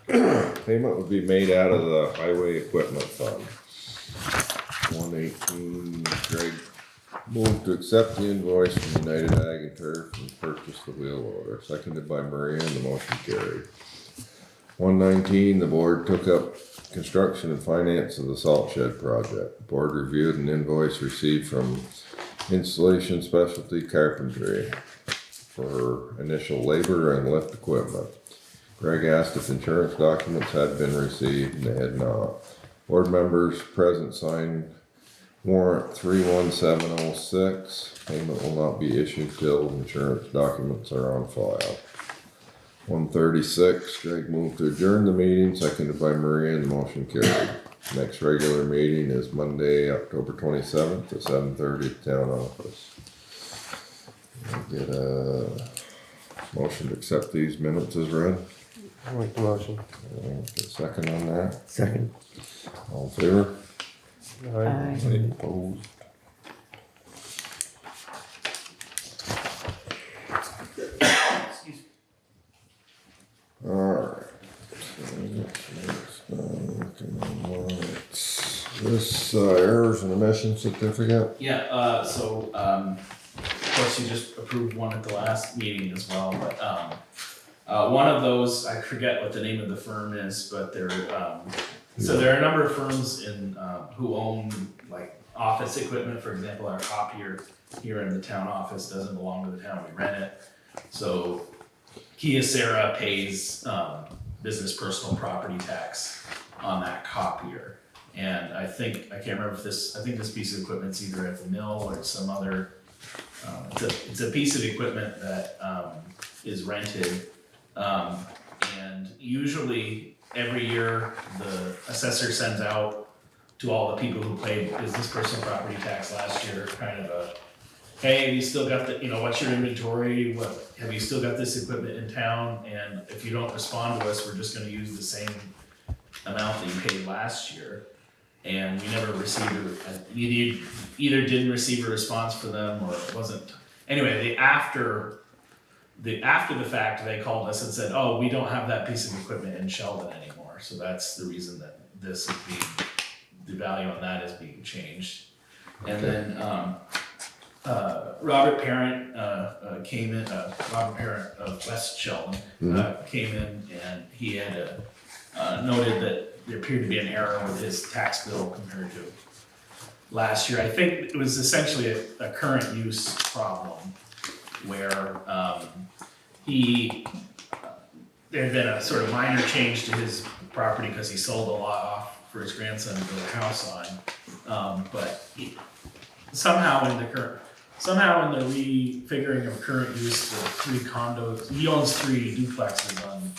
Payment would be made out of the highway equipment fund. 118, Greg moved to accept the invoice from United Ag and Turf and purchase the wheel loader, seconded by Maria, and the motion carried. 119, the board took up construction and finance of the salt shed project. The board reviewed an invoice received from Installation Specialty Carpentry for initial labor and lift equipment. Greg asked if insurance documents had been received, and they had not. Board members present signed warrant 31706. Payment will not be issued till insurance documents are on file. 136, Greg moved to adjourn the meeting, seconded by Maria, and the motion carried. Next regular meeting is Monday, October 27th at 7:30 at town office. I'll get a motion to accept these minutes as read. I'll make the motion. Get a second on that. Second. All in favor? Aye. Any opposed? Excuse me. Alright. This errors and omission certificate. Yeah, so, of course, you just approved one at the last meeting as well, but, one of those, I forget what the name of the firm is, but they're, so there are a number of firms in, who own, like, office equipment. For example, our copier here in the town office doesn't belong to the town, we rent it. So Kyocera pays, business personal property tax on that copier. And I think, I can't remember if this, I think this piece of equipment's either at the mill or some other, it's a piece of equipment that, is rented. And usually every year the assessor sends out to all the people who paid business personal property tax last year, kind of a, hey, have you still got the, what's your inventory? Have you still got this equipment in town? And if you don't respond to us, we're just gonna use the same amount that you paid last year. And we never received, either didn't receive a response for them or it wasn't. Anyway, after the fact, they called us and said, oh, we don't have that piece of equipment in Sheldon anymore. So that's the reason that this is the value on that is being changed. And then, Robert Parent, came in, Robert Parent of West Sheldon, came in and he had, noted that there appeared to be an error with his tax bill compared to last year. I think it was essentially a current use problem where, there had been a sort of minor change to his property because he sold a lot off for his grandson to build a house on. But somehow in the refiguring of current use, the 3 condos, he owns 3 duplexes on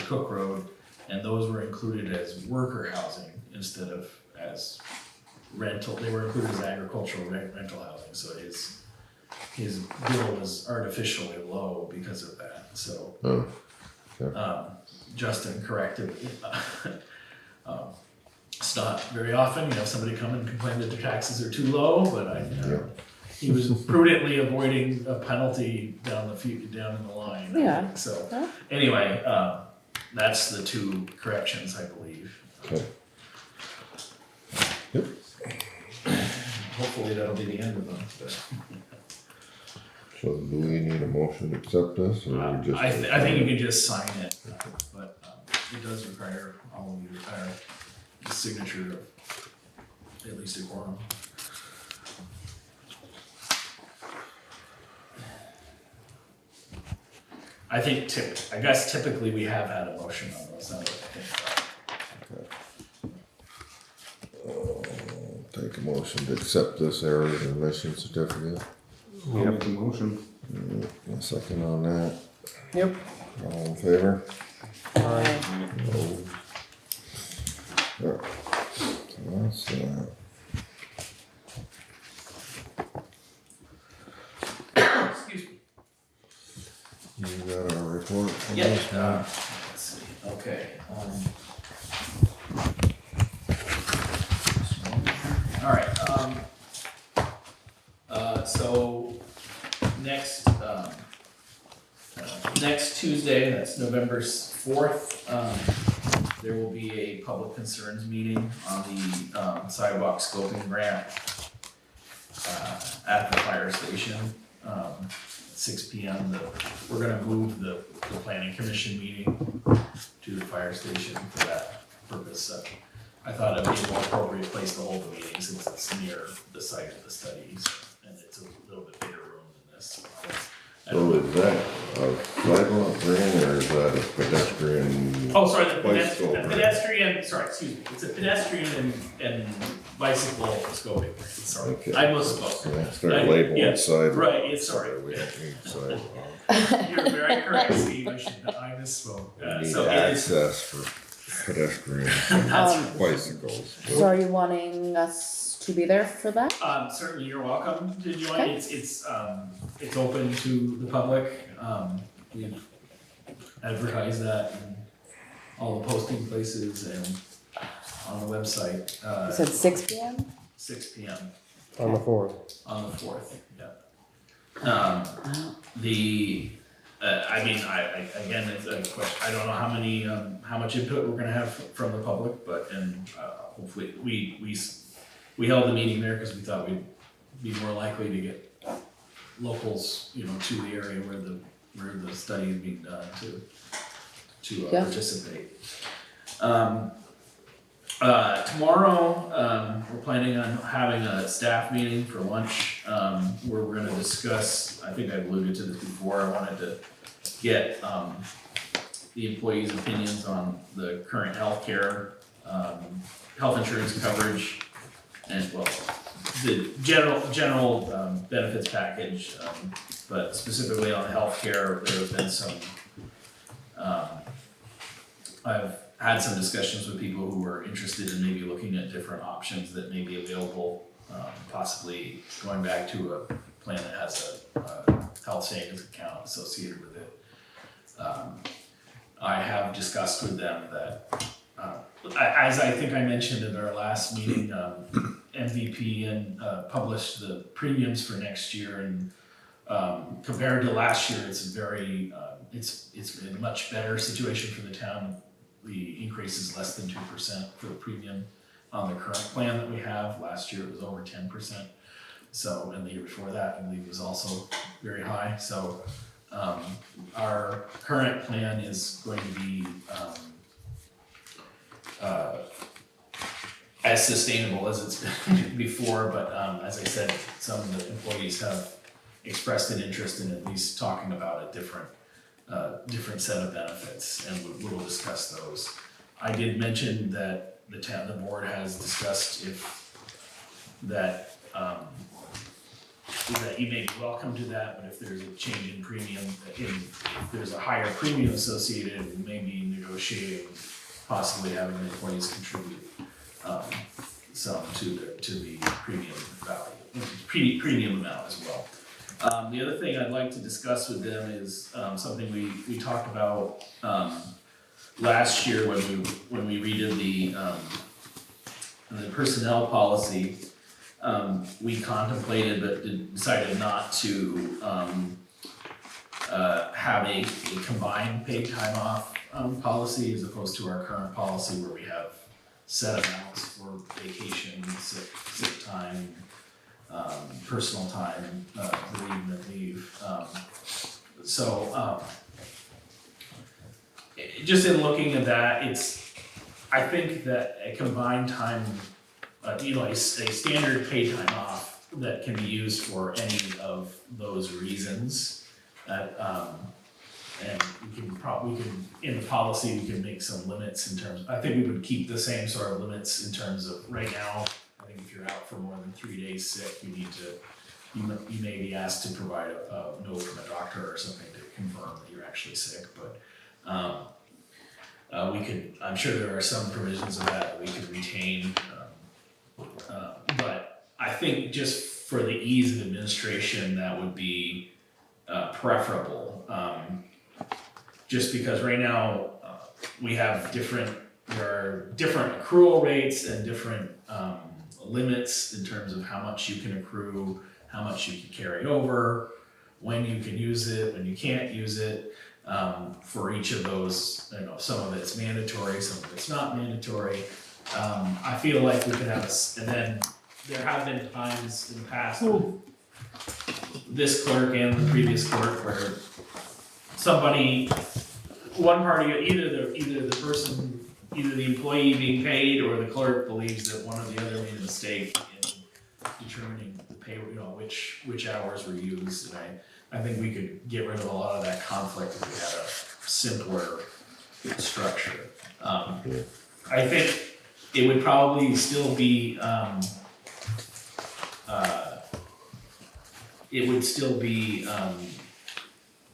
Cook Road, and those were included as worker housing instead of as rental. They were included as agricultural rental housing, so his bill was artificially low because of that. So, Justin corrected. It's not very often you have somebody come and complain that their taxes are too low, but he was prudently avoiding a penalty down in the line. Yeah. So anyway, that's the 2 corrections, I believe. Okay. Yep. Hopefully that'll be the end of them. But. So do we need a motion to accept this, or we just? I think you can just sign it, but it does require all of you to require the signature of at least a quorum. I guess typically we have had a motion on those. Now that I think about it. Take a motion to accept this errors and omission certificate. I'll make a motion. A second on that. Yep. All in favor? Aye. Opposed? Alright. So that's that. Excuse me. You got our report from Yeah, this one? let's see, okay, alright, so, next, next Tuesday, that's November 4th, there will be a public concerns meeting on the sidewalk scoping grant at the fire station, 6 p.m. We're gonna move the planning commission meeting to the fire station for that purpose. So I thought it'd be a more appropriate place to hold the meeting since it's near the site of the studies and it's a little bit bigger room than this. So is that a sidewalk grant or is that a pedestrian? Oh, sorry, the Bicycle grant. pedestrian, sorry, excuse me, it's a pedestrian and bicycle scoping, sorry, Okay. I misspoke. Yeah, start Yeah, labeling sidewalk. right, it's sorry. We don't need sidewalk. You're very correct, Steve, I misspoke. We need So it is, access for pedestrians that's, and bicycles. So are you wanting us to be there for that? certainly you're welcome to join, Okay. it's open to the public, we've advertised that in all the posting places and on the website, You said 6 p.m.? 6 p.m. On the 4th. on the 4th, yeah. Wow. I mean, I again, it's a question, I don't know how many, how much input we're gonna have from the public, but, and, hopefully, we held the meeting there because we thought we'd be more likely to get locals, you know, to the area where the study is being done to Yeah. participate. Tomorrow, we're planning on having a staff meeting for lunch, where we're gonna discuss, I think I've alluded to this before, I wanted to get, the employees' opinions on the current healthcare, health insurance coverage, and, well, the general benefits package, but specifically on healthcare, there have been some, I've had some discussions with people who are interested in maybe looking at different options that may be available, possibly going back to a plan that has a health savings account associated with it. I have discussed with them that, as I think I mentioned in our last meeting, MVP and published the premiums for next year, and compared to last year, it's very, it's a much better situation for the town. The increase is less than 2% for the premium on the current plan that we have. Last year it was over 10%. So, and the year before that, I believe, was also very high. So, our current plan is going to be as sustainable as it's been before, but as I said, some of the employees have expressed an interest in at least talking about a different set of benefits, and we'll discuss those. I did mention that the board has discussed that you may be welcome to that, but if there's a change in premium, if there's a higher premium associated, we may be negotiating, possibly having the employees contribute some to the premium value, premium amount as well. The other thing I'd like to discuss with them is something we talked about last year when we redid the personnel policy. We contemplated but decided not to have a combined paid time off policy as opposed to our current policy where we have set amounts for vacation, sick time, personal time, bereavement leave. Just in looking at that, I think that a combined time, a standard paid time off that can be used for any of those reasons. And we can, in the policy, we can make some limits in terms, I think we would keep the same sort of limits in terms of, right now, I think if you're out for more than 3 days sick, you may be asked to provide a note from a doctor or something to confirm that you're actually sick, but I'm sure there are some provisions of that we could retain, but I think just for the ease of administration, that would be preferable. Just because right now, there are different accrual rates and different limits in terms of how much you can accrue, how much you can carry over, when you can use it, when you can't use it. for each of those, you know, some of it's mandatory, some of it's not mandatory. I feel like we could have and then there have been times in the past with this clerk and the previous clerk where somebody, one party, either the employee being paid or the clerk believes that one or the other made a mistake in determining the pay, you know, which hours were used. And I think we could get rid of a lot of that conflict if we had a simpler structure. I think it would probably still be,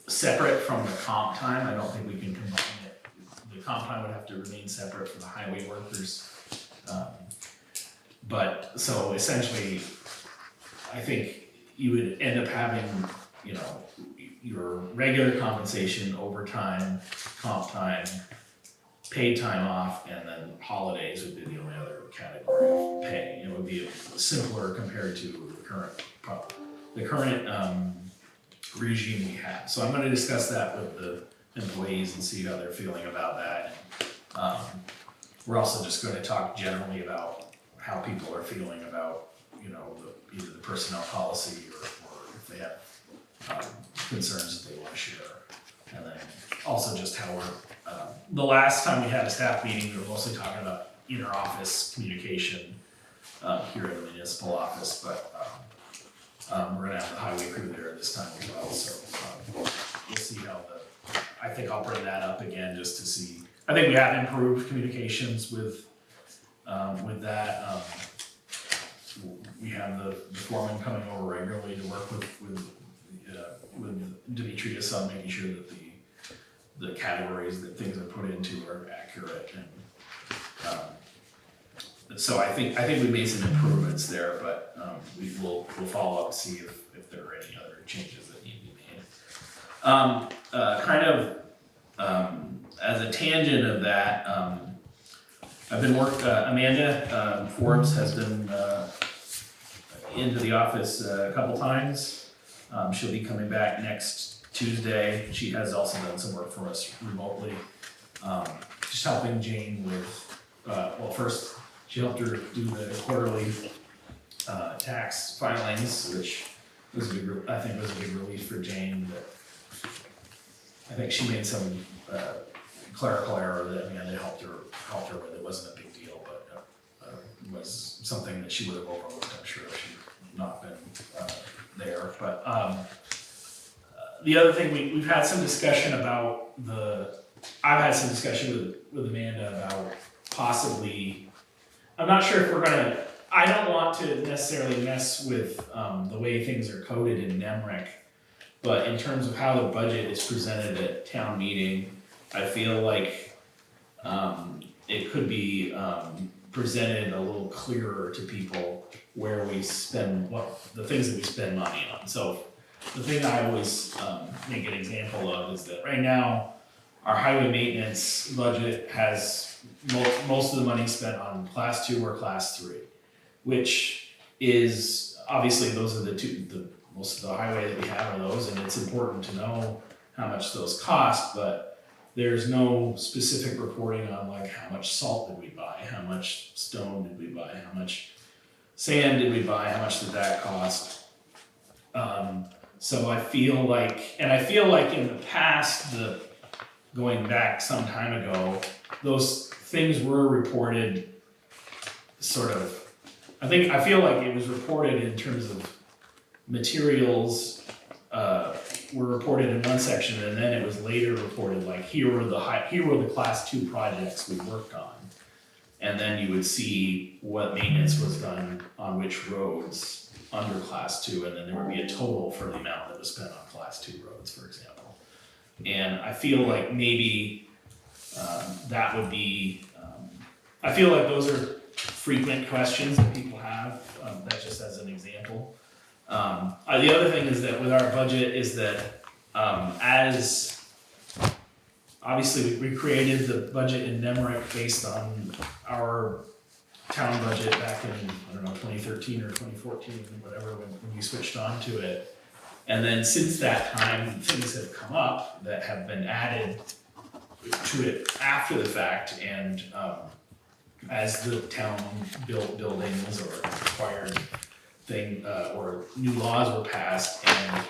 separate from the comp time. I don't think we can combine it. The comp time would have to remain separate from the highway workers. But so essentially, I think you would end up having, you know, your regular compensation, overtime, comp time, paid time off, and then holidays would be the only other category of pay. It would be simpler compared to the current regime we have. So I'm gonna discuss that with the employees and see how they're feeling about that. We're also just gonna talk generally about how people are feeling about, you know, either the personnel policy or if they have concerns that they wanna share. And then also just how we're, the last time we had a staff meeting, we were mostly talking about inter-office communication here in the municipal office, but we're gonna have the highway crew there this time as well, so we'll see how I think I'll bring that up again just to see. I think we have improved communications with that. We have the foreman coming over regularly to work with Demetrius on making sure that the categories that things are put into are accurate, and so I think we made some improvements there, but we'll follow up and see if there are any other changes that need to be made. As a tangent of that, I've been Amanda Forbes has been into the office a couple times. She'll be coming back next Tuesday. She has also done some work for us remotely, just helping Jane with, well, first she helped her do the quarterly tax filings, which was I think was a big relief for Jane. That I think she made some clerical error that Amanda helped her with. It wasn't a big deal, but was something that she would have overlooked, I'm sure, if she'd not been there. But the other thing, we've had some discussion about I've had some discussion with Amanda about possibly, I'm not sure if I don't want to necessarily mess with the way things are coded in NEMRIC, but in terms of how the budget is presented at town meeting, I feel like it could be presented a little clearer to people where we spend, the things that we spend money on. So the thing I always make an example of is that right now, our highway maintenance budget has most of the money spent on class 2 or class 3, which is, obviously those are most of the highway that we have are those, and it's important to know how much those cost, but there's no specific reporting on like how much salt did we buy, how much stone did we buy, how much sand did we buy, how much did that cost. So I feel like in the past, going back some time ago, those things were reported sort of, I feel like it was reported in terms of materials were reported in one section, and then it was later reported like here were the class 2 projects we worked on, and then you would see what maintenance was done on which roads under class 2, and then there would be a total for the amount that was spent on class 2 roads, for example. And I feel like maybe that would be, I feel like those are frequent questions that people have, that's just as an example. The other thing is that with our budget is that as obviously we created the budget in NEMRIC based on our town budget back in, I don't know, 2013 or 2014, whatever, when we switched on to it. And then since that time, things have come up that have been added to it after the fact, and as the town built buildings or required thing, or new laws were passed, and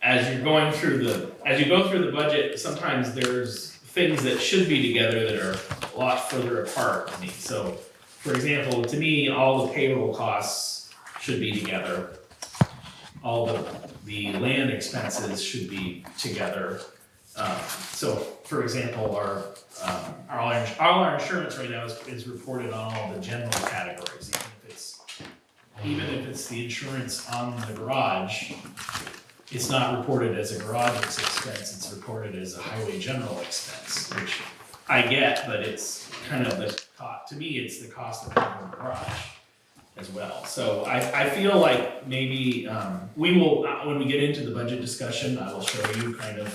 as you go through the budget, sometimes there's things that should be together that are a lot further apart to me. So, for example, to me, all the payroll costs should be together. All the land expenses should be together. So, for example, all our insurance right now is reported on all the general categories, even if it's the insurance on the garage. It's not reported as a garage expense, it's reported as a highway general expense, which I get, but it's kind of the cost, to me, it's the cost of having a garage as well. So I feel like maybe, we will, when we get into the budget discussion, I will show you kind of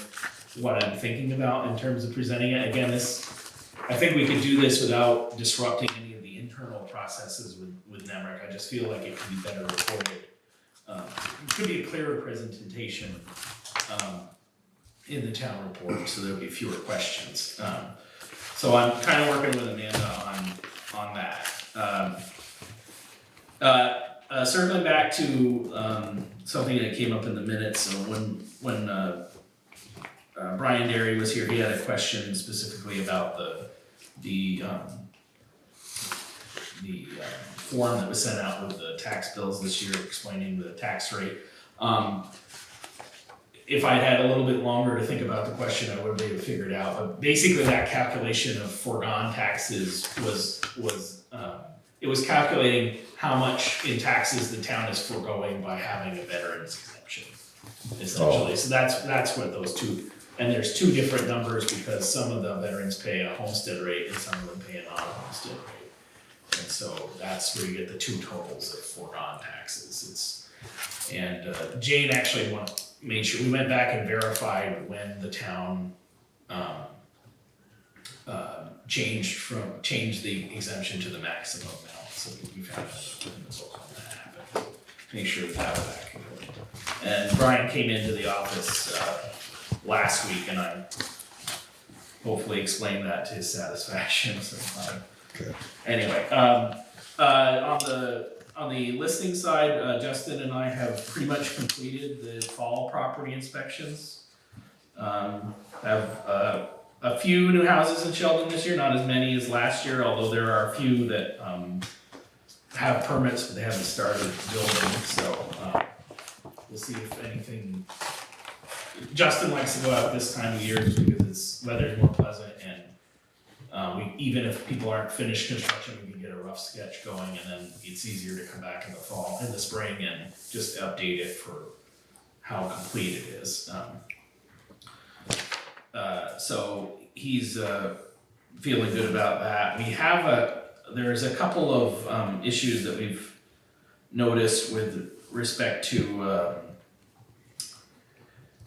what I'm thinking about in terms of presenting it. Again, I think we could do this without disrupting any of the internal processes with NEMRIC. I just feel like it could be better reported. It could be a clearer presentation in the town report, so there'll be fewer questions. So I'm kind of working with Amanda on that. Circling back to something that came up in the minutes, so when Brian Derry was here, he had a question specifically about the form that was sent out with the tax bills this year explaining the tax rate. If I'd had a little bit longer to think about the question, I would have figured it out. But basically that calculation of foregone taxes was it was calculating how much in taxes the town is foregoing by having a veterans exemption, essentially. So that's what those two, and there's two different numbers because some of the veterans pay a homestead rate and some of them pay a non-homestead rate. And so that's where you get the two totals of foregone taxes. Jane actually made sure, we went back and verified when the town changed the exemption to the maximum amount. So we found out when that happened. Make sure that was accurate. And Brian came into the office last week, and I hopefully explained that to his satisfaction. So, Okay. anyway, on the listing side, Justin and I have pretty much completed the fall property inspections. Have a few new houses in Sheldon this year, not as many as last year, although there are a few that have permits, but they haven't started building, so we'll see if anything. Justin likes to go out this time of year because weather's more pleasant, and even if people aren't finished construction, we can get a rough sketch going, and then it's easier to come back in the spring, and just update it for how complete it is. So he's feeling good about that. There's a couple of issues that we've noticed with respect to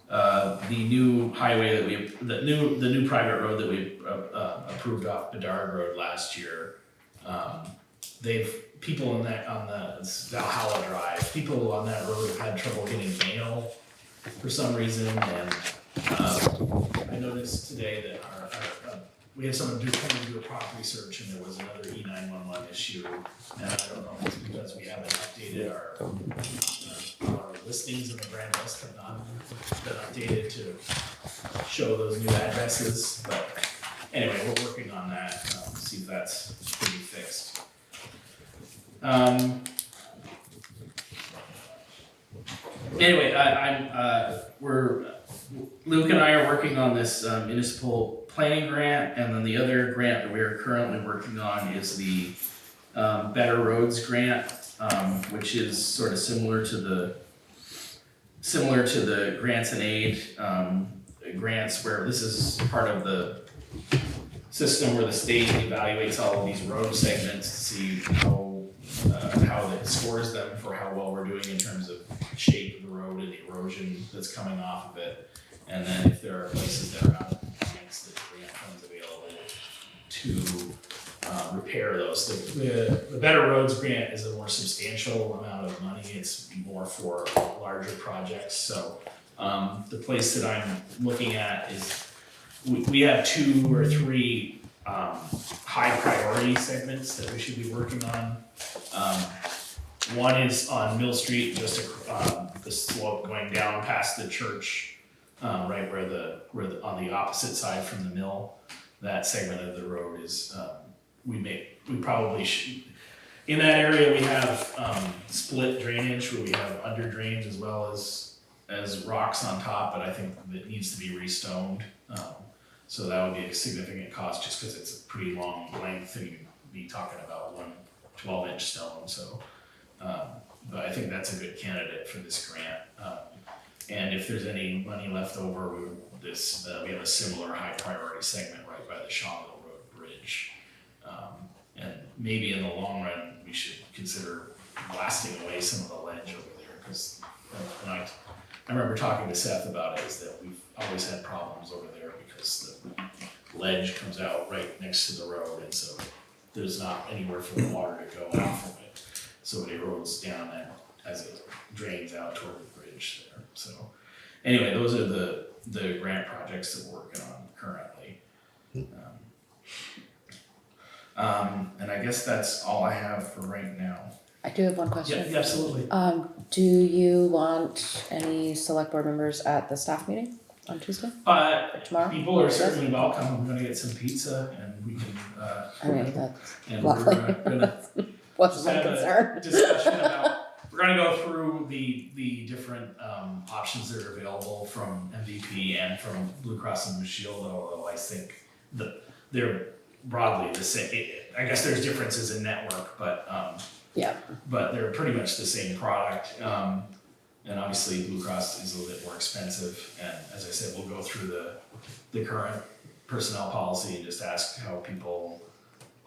the new highway the new private road that we approved off Bedard Road last year. People on the Valhalla Drive, people on that road have had trouble getting mail for some reason, and I noticed today that we had someone come and do a property search, and there was another E911 issue, and I don't know if it's because we haven't updated our listings in the brand list have not been updated to show those new addresses, but anyway, we're working on that, see if that's can be fixed. Anyway, Luke and I are working on this municipal planning grant, and then the other grant that we are currently working on is the Better Roads grant, which is sort of similar to the grants and aid grants, where this is part of the system where the state evaluates all of these road segments to see how it scores them for how well we're doing in terms of shape of the road and the erosion that's coming off of it. And then if there are places that are out of compliance, the grant funds available to repair those. the Better Roads grant is a more substantial amount of money, it's more for larger projects, so. The place that I'm looking at is, we have 2 or 3, high priority segments that we should be working on. One is on Mill Street, just, the slope going down past the church, right where on the opposite side from the mill, that segment of the road is, we probably should, in that area, we have, split drainage where we have under drains as well as rocks on top, but I think it needs to be restoned. So that would be a significant cost just because it's a pretty long length and you'd be talking about 1 12-inch stone. So, but I think that's a good candidate for this grant. And if there's any money left over, we have a similar high priority segment right by the Shawmill Road Bridge. And maybe in the long run, we should consider blasting away some of the ledge over there because I remember talking to Seth about it, is that we've always had problems over there because the ledge comes out right next to the road, and so there's not anywhere for the water to go out from it. So it erodes down as it drains out toward the bridge there. So anyway, those are the grant projects that we're working on currently. And I guess that's all I have for right now. I do have one question. Yeah, absolutely. Do you want any select board members at the staff meeting on Tuesday? Tomorrow? People are Yes. certainly welcome. I'm gonna get some pizza and we can, I mean, that's and lovely. we're gonna wasn't just my have concern. a discussion about, we're gonna go through the different, options that are available from MVP and from Blue Cross and Blue Shield, although I think they're broadly the same. I guess there's differences in network, but, Yeah. but they're pretty much the same product. And obviously Blue Cross is a little bit more expensive. And as I said, we'll go through the current personnel policy and just ask how people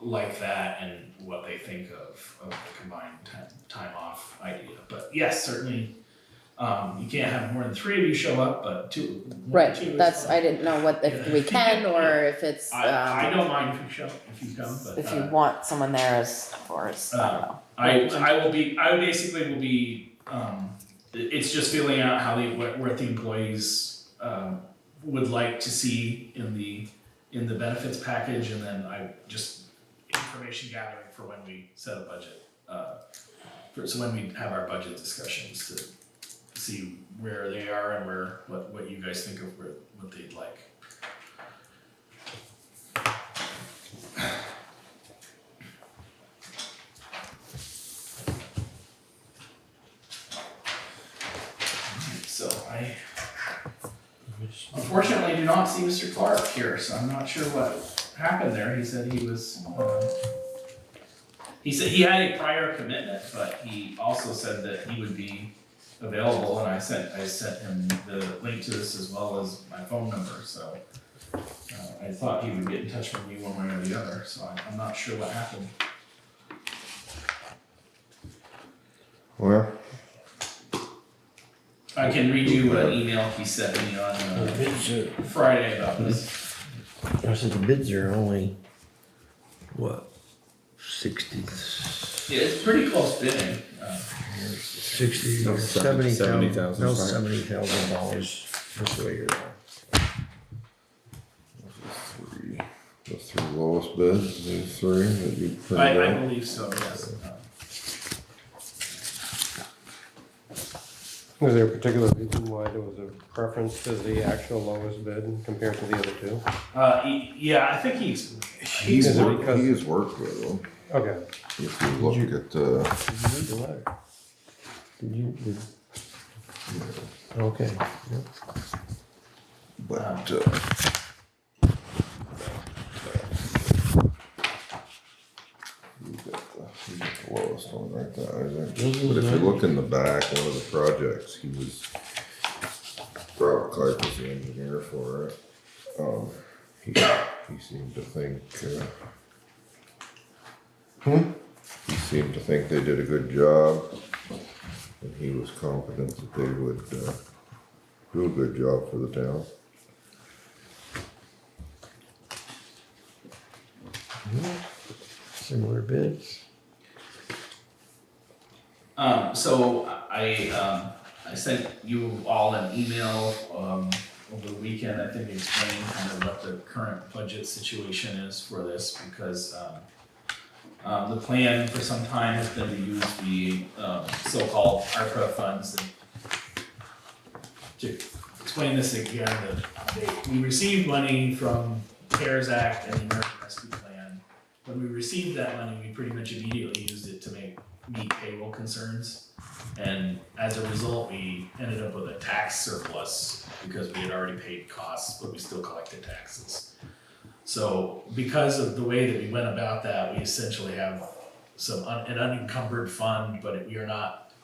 like that and what they think of the combined time off idea. But yes, certainly, you can't have more than 3 of you show up, but 2. 1 or 2 Right, is that's, fine. I didn't know what, if we can, or if it's, I don't mind if you come, but. if you want someone there as, or as, I don't know. I basically will be, it's just feeling out how what the employees, would like to see in the benefits package, and then I just information gathering for when we set a budget, so when we have our budget discussions to see where they are and what you guys think of what they'd like. So I unfortunately do not see Mr. Clark here, so I'm not sure what happened there. He said he was, he said he had a prior commitment, but he also said that he would be available, and I sent him the link to this as well as my phone number, so I thought he would get in touch with me one way or the other, so I'm not sure what happened. Well, I can read you an email he sent me on Friday about this. I said the bids are only, what, 60, Yeah, it's pretty close bidding. 60 No, or 70,000, 70,000, no, sorry. $70,000. That's the way you're the 3 lowest bids, these 3 that you printed I out. believe so, yes. Was there a particular reason why there was a preference to the actual lowest bid compared to the other 2? Yeah, I think he's He's Is it worked, because- he has worked with them. Okay. If you look at, Did you read the letter? Okay. but, you got the lowest one right there, I think. But if you look in the back, one of the projects, he was, Robert Clark was the engineer for it. He seemed to think, he seemed to think they did a good job, and he was confident that they would, do a good job for the town. Similar bids. So I sent you all an email, over the weekend, I think explaining kind of what the current budget situation is for this, because, the plan for some time has been to use the, so-called ARPA funds. And to explain this again, we received money from CARES Act and the American Rescue Plan. When we received that money, we pretty much immediately used it to meet payroll concerns. And as a result, we ended up with a tax surplus because we had already paid costs, but we still collected taxes. So because of the way that we went about that, we essentially have an unencumbered fund, but we are not,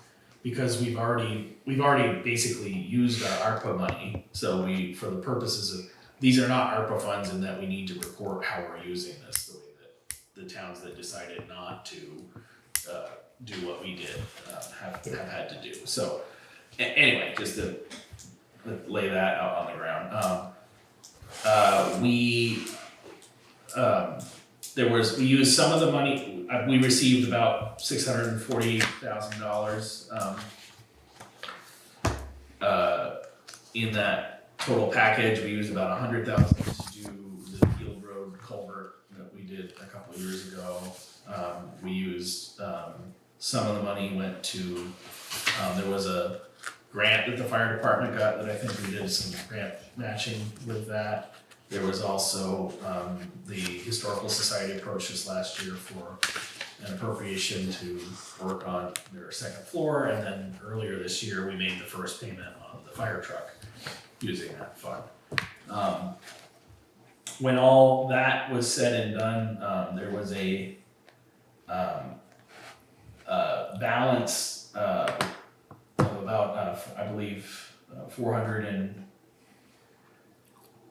because we've already basically used our ARPA money. So for the purposes of, these are not ARPA funds in that we need to report how we're using this, the way that the towns that decided not to do what we did have had to do. So anyway, just to lay that out on the ground. We used some of the money, we received about $640,000 in that total package. We used about $100,000 to do the Field Road culvert that we did a couple of years ago. We used some of the money went to, there was a grant that the fire department got that I think we did some grant matching with that. There was also, the Historical Society approached us last year for an appropriation to work on their second floor, and then earlier this year, we made the first payment on the fire truck using that fund. When all that was said and done, there was a balance of about, I believe, 400 and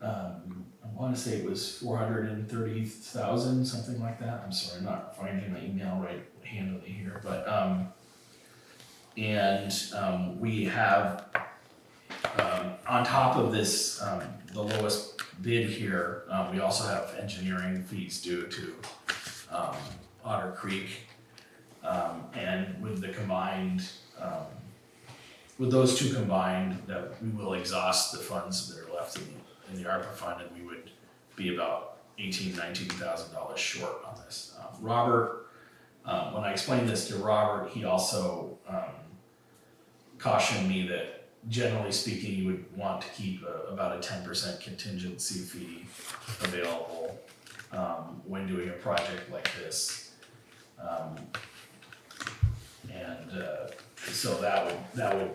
I want to say it was 430,000, something like that. I'm sorry, I'm not finding my email right handily here, but we have on top of this, the lowest bid here, we also have engineering fees due to Otter Creek, and with the combined, with those two combined, that we will exhaust the funds that are left in the ARPA fund, and we would be about $19,000 short on this. Robert, when I explained this to Robert, he also cautioned me that generally speaking, you would want to keep about a 10% contingency fee available when doing a project like this. So that would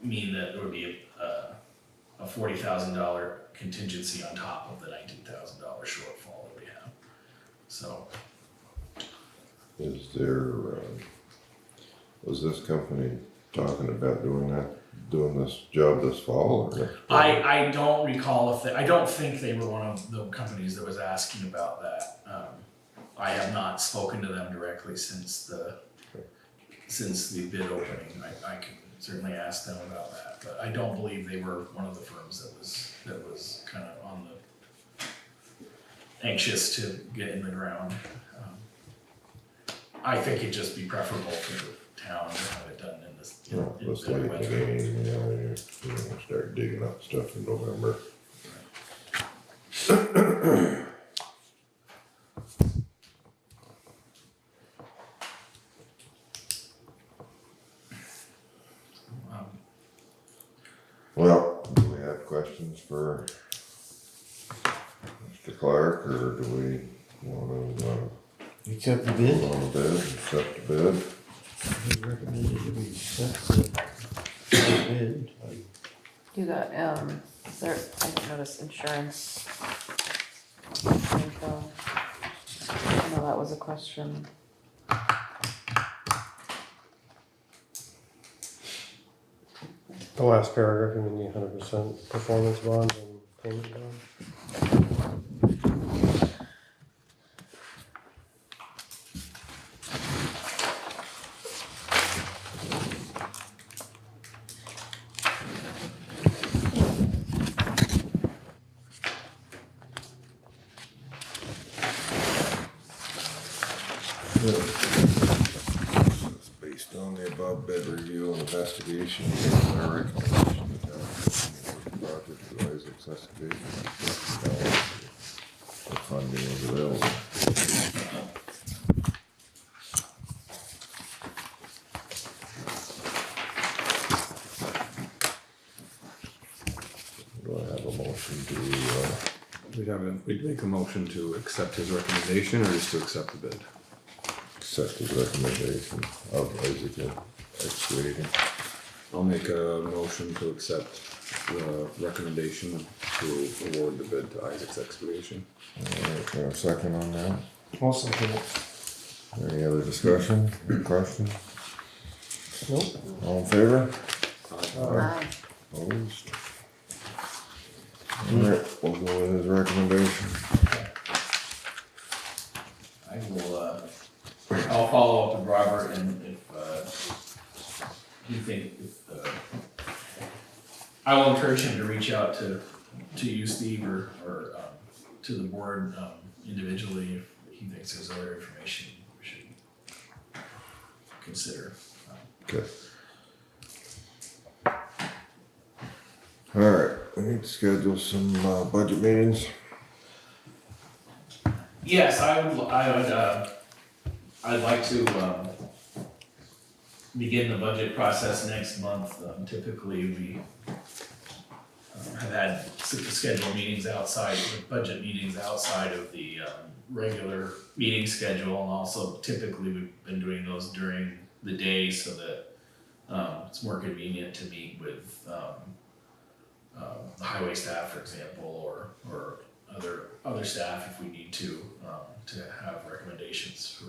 mean that there would be a $40,000 contingency on top of the $19,000 shortfall that we have. So. Is there, was this company talking about doing this job this fall or next fall? I don't recall I don't think they were one of the companies that was asking about that. I have not spoken to them directly since the bid opening. I can certainly ask them about that, but I don't believe they were one of the firms that was kind of on the anxious to get in the ground. I think it'd just be preferable for the town to have it done in this. Let's late in the game, you're gonna start digging up stuff in November. Well, do we have questions for Mr. Clark, or do we wanna, Accept the go bid. on the bid, accept the bid? He recommended that we accept the bid. You got, is there, I didn't notice insurance info. I know that was a question. The last paragraph, and then the 100% performance bond and payment bond. It's based on the above bid review and investigation, our recommendation to town project to raise accessibility. The funding is available. Do I have a motion to, We'd make a motion to accept his recommendation or just to accept the bid? accept his recommendation of Isaac excavating? I'll make a motion to accept the recommendation to award the bid to Isaac's Excavation. Alright, can I have a second on that? I'll second it. Any other discussion, any questions? Nope. All in favor? Aye. Opposed? Alright, we'll go with his recommendation. I will, I'll follow up with Robert and if, you think, I will encourage him to reach out to you, Steve, or, to the board, individually if he thinks there's other information we should consider. Okay. Alright, we need to schedule some, budget meetings. Yes, I'd like to, begin the budget process next month. Typically, we have had scheduled meetings outside, budget meetings outside of the regular meeting schedule, and also typically we've been doing those during the day so that it's more convenient to meet with the highway staff, for example, or other staff if we need to have recommendations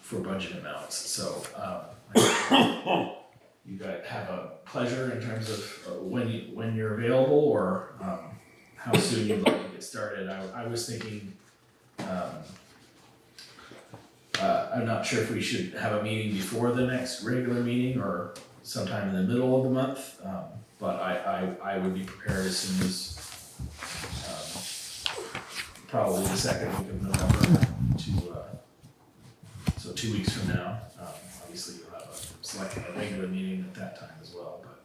for budget amounts. So you guys have a pleasure in terms of when you're available, or how soon you'd like to get started. I was thinking, I'm not sure if we should have a meeting before the next regular meeting or sometime in the middle of the month, but I would be prepared as soon as probably the second week of November so 2 weeks from now. Obviously you'll have a regular meeting at that time as well, but.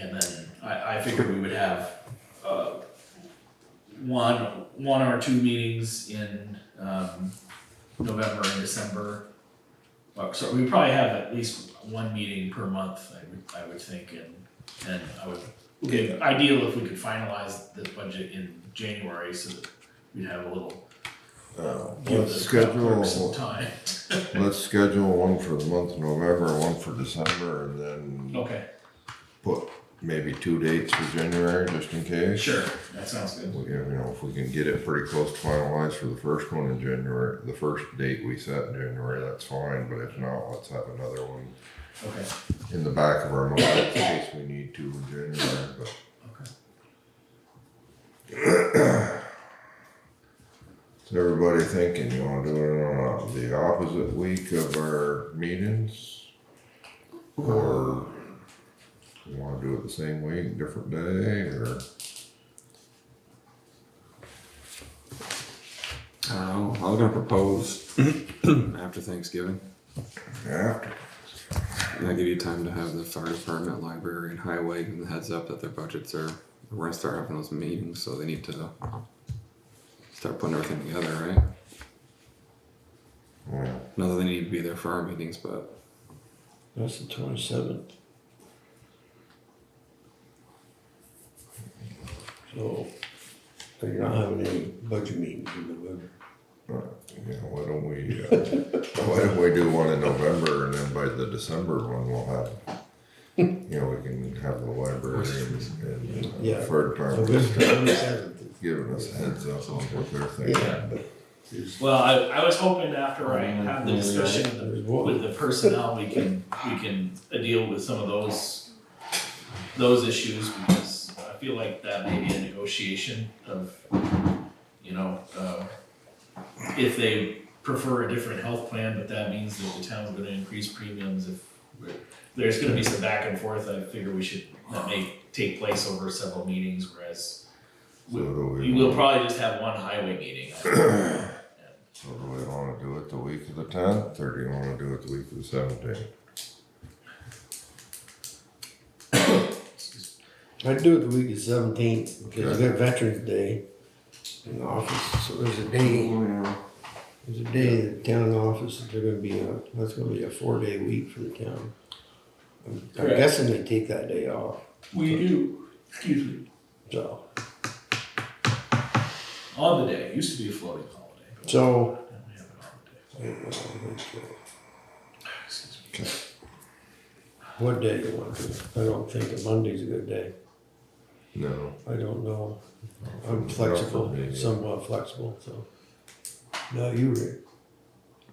And then I figured we would have one or two meetings in November and December. So we probably have at least one meeting per month, I would think, and I would, it'd be ideal if we could finalize the budget in January so that we'd have a little, give Let's the clerk some schedule, time. let's schedule one for the month of November, one for December, and then Okay, put maybe 2 dates for January, just in case. sure, that sounds good. You know, if we can get it pretty close to finalized for the first one in January, the first date we set in January, that's fine, but if not, let's have another one Okay, in the back of our mind in case we need to in January, but. okay. What's everybody thinking? You wanna do it on the opposite week of our meetings? Or you wanna do it the same week, different day, or? I don't know, I was gonna propose after Thanksgiving. After? That give you time to have the fire department, library, and highway give them the heads up that their budgets are, we're gonna start having those meetings, so they need to start putting everything together, right? Yeah. Not that they need to be there for our meetings, but That's the 27th. So, you're not having any budget meetings in November. You know, why don't we do one in November, and then by the December one, we'll have, you know, we can have the library and Yeah. fire department November 27th. giving us a heads up on what they're thinking. Yeah, but. Well, I was hoping after I have the discussion with the personnel, we can deal with some of those issues, because I feel like that may be a negotiation of, you know, if they prefer a different health plan, but that means that the town's gonna increase premiums. If there's gonna be some back and forth, I figure that may take place over several meetings, whereas So do We will probably just have one highway meeting. So do we wanna do it the week of the 10th, or do you wanna do it the week of the 17th? I'd do it the week of 17th, because you got Veterans Day in the office, so there's a day, the town office, they're gonna be that's gonna be a 4-day week for the town. I'm Correct. guessing they take that day off, We do, excuse me, so. on the day, it used to be a floating holiday. but So- now we have it on the day. Excuse me. What day you want to? I don't think a Monday's a good day. No. I don't know. I'm Not flexible, for me, yeah. somewhat flexible, so. No, you, Rick.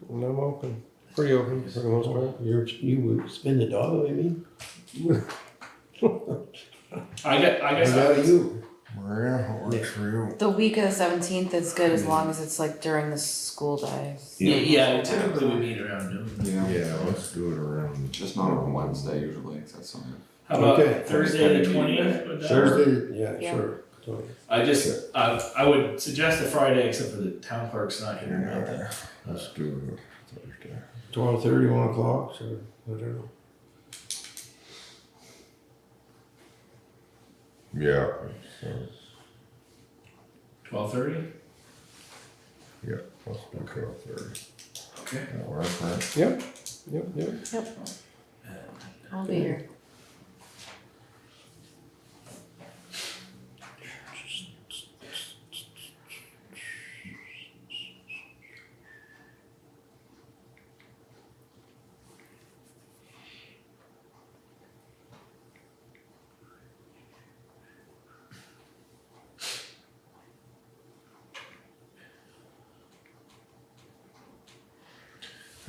And I'm open, pretty open for the most part. You would spin the dog, maybe? I guess I got you. Maria, what works for you? The week of the 17th is good as long as it's like during the school day. Yeah, typically we meet around noon. Yeah, let's do it around. Just not on Wednesday usually, 'cause that's something. How about Okay. Thursday the 20th? Would that work? Thursday, yeah, Yeah. sure. So, I would suggest a Friday, except for the town clerk's not here. Yeah, let's do it Thursday. 12:30, 1 o'clock, so, I don't know. Yeah. So, 12:30? yeah, let's do 12:30. Okay. That work, right? Yep. I'll be here.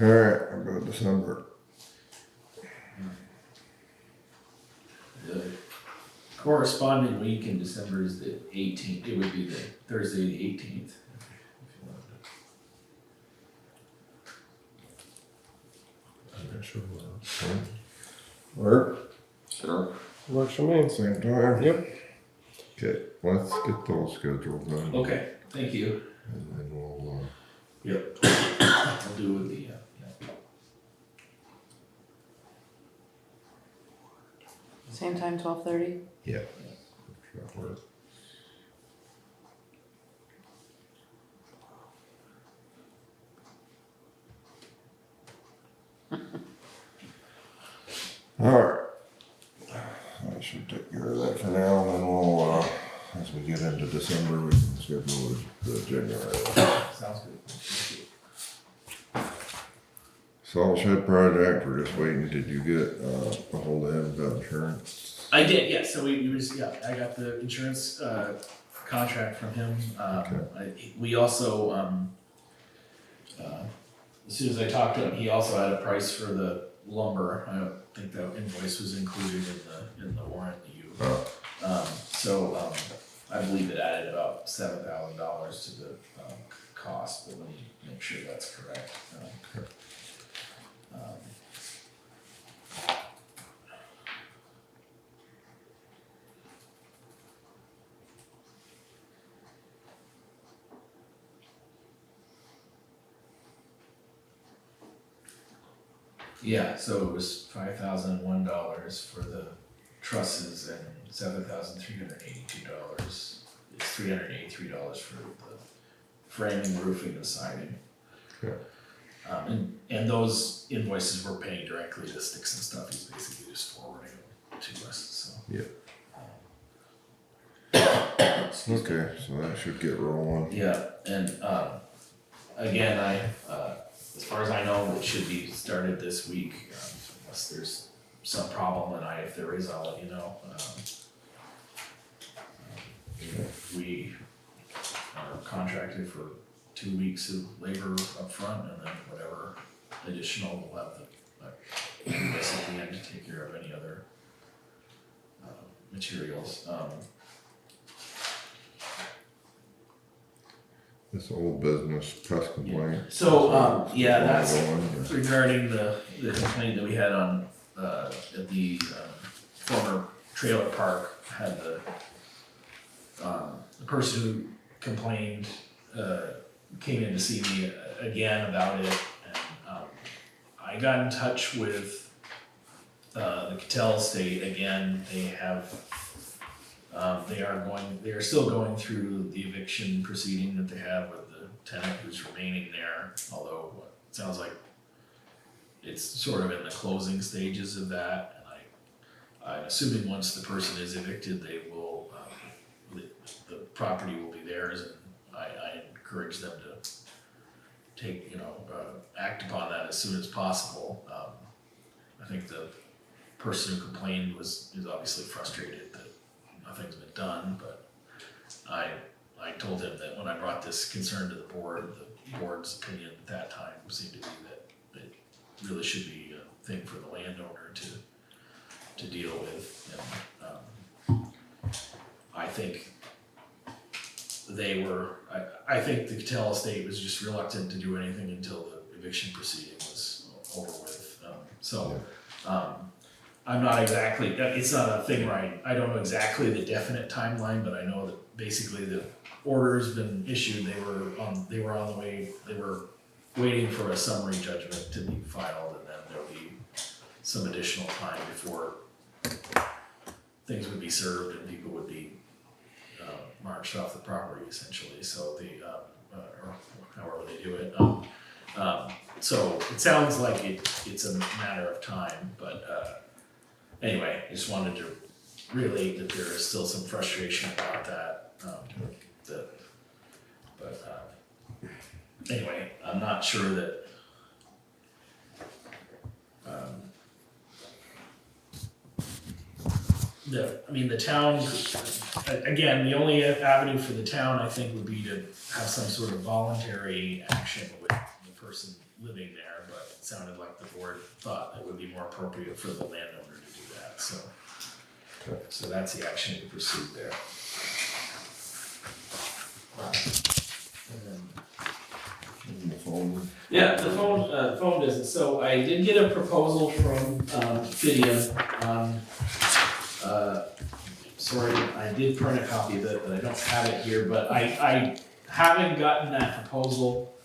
Alright, I'll go December. The corresponding week in December is the 18th. It would be the Thursday the 18th. Work, Sure. Works for me. same time? Yep. Okay, let's get those scheduled then. Okay, thank you. And then we'll, Yep. I'll do with the, yeah. Same time, 12:30? that work. Alright. I should take care of that for now, and then we'll, as we get into December, we can schedule the January. Sounds good. Thank you. Salt shed project, we're just waiting, did you get, a hold of him, got insurance? I did, yeah, so we was, yeah, I got the insurance, contract from him. We also, as soon as I talked to him, he also had a price for the lumber. I don't think that invoice was included in the warrant that you. I believe it added about $7,000 to the, cost, but let me make sure that's correct. Yeah, so it was $5,001 for the trusses and $7,382. It's $383 for the framing, roofing, and siding. Okay. And those invoices we're paying directly to Sticks and Stuff. He's basically just forwarding them to us. So. Yeah. Okay, so that should get rolling. Yeah, and again, as far as I know, it should be started this week, unless there's some problem, and if there is, I'll let you know. We are contracted for 2 weeks of labor up front, and then whatever additional we'll have the invoice at the end to take care of any other materials. This old business pest complaint. So, yeah, that's Going, regarding the complaint that we had on, at the former trailer park, had the the person who complained, came in to see me again about it, and, I got in touch with, the Cattell estate again. They have, they are still going through the eviction proceeding that they have with the tenant who's remaining there, although it sounds like it's sort of in the closing stages of that, and I'm assuming once the person is evicted, they will, the property will be theirs, and I encourage them to take, act upon that as soon as possible. I think the person who complained is obviously frustrated that nothing's been done, but I told him that when I brought this concern to the board's opinion at that time seemed to be that it really should be a thing for the landowner to deal with, and, I think I think the Cattell estate was just reluctant to do anything until the eviction proceeding was over with, I'm not exactly, it's not a thing where I don't know exactly the definite timeline, but I know that basically the order's been issued, they were on the way, they were waiting for a summary judgment to be filed, and then there'll be some additional time before things would be served and people would be marched off the property essentially, so or however they do it. So it sounds like it's a matter of time, but anyway, I just wanted to relate that there is still some frustration about that. Anyway, I'm not sure that the town, again, the only avenue for the town, I think, would be to have some sort of voluntary action with the person living there, but it sounded like the board thought it would be more appropriate for the landowner to do that, so. Okay. So that's the action to pursue there. The phone. Yeah, the phone business, so I did get a proposal from, Fidium on, sorry, I did print a copy of it, but I don't have it here, but I haven't gotten that proposal.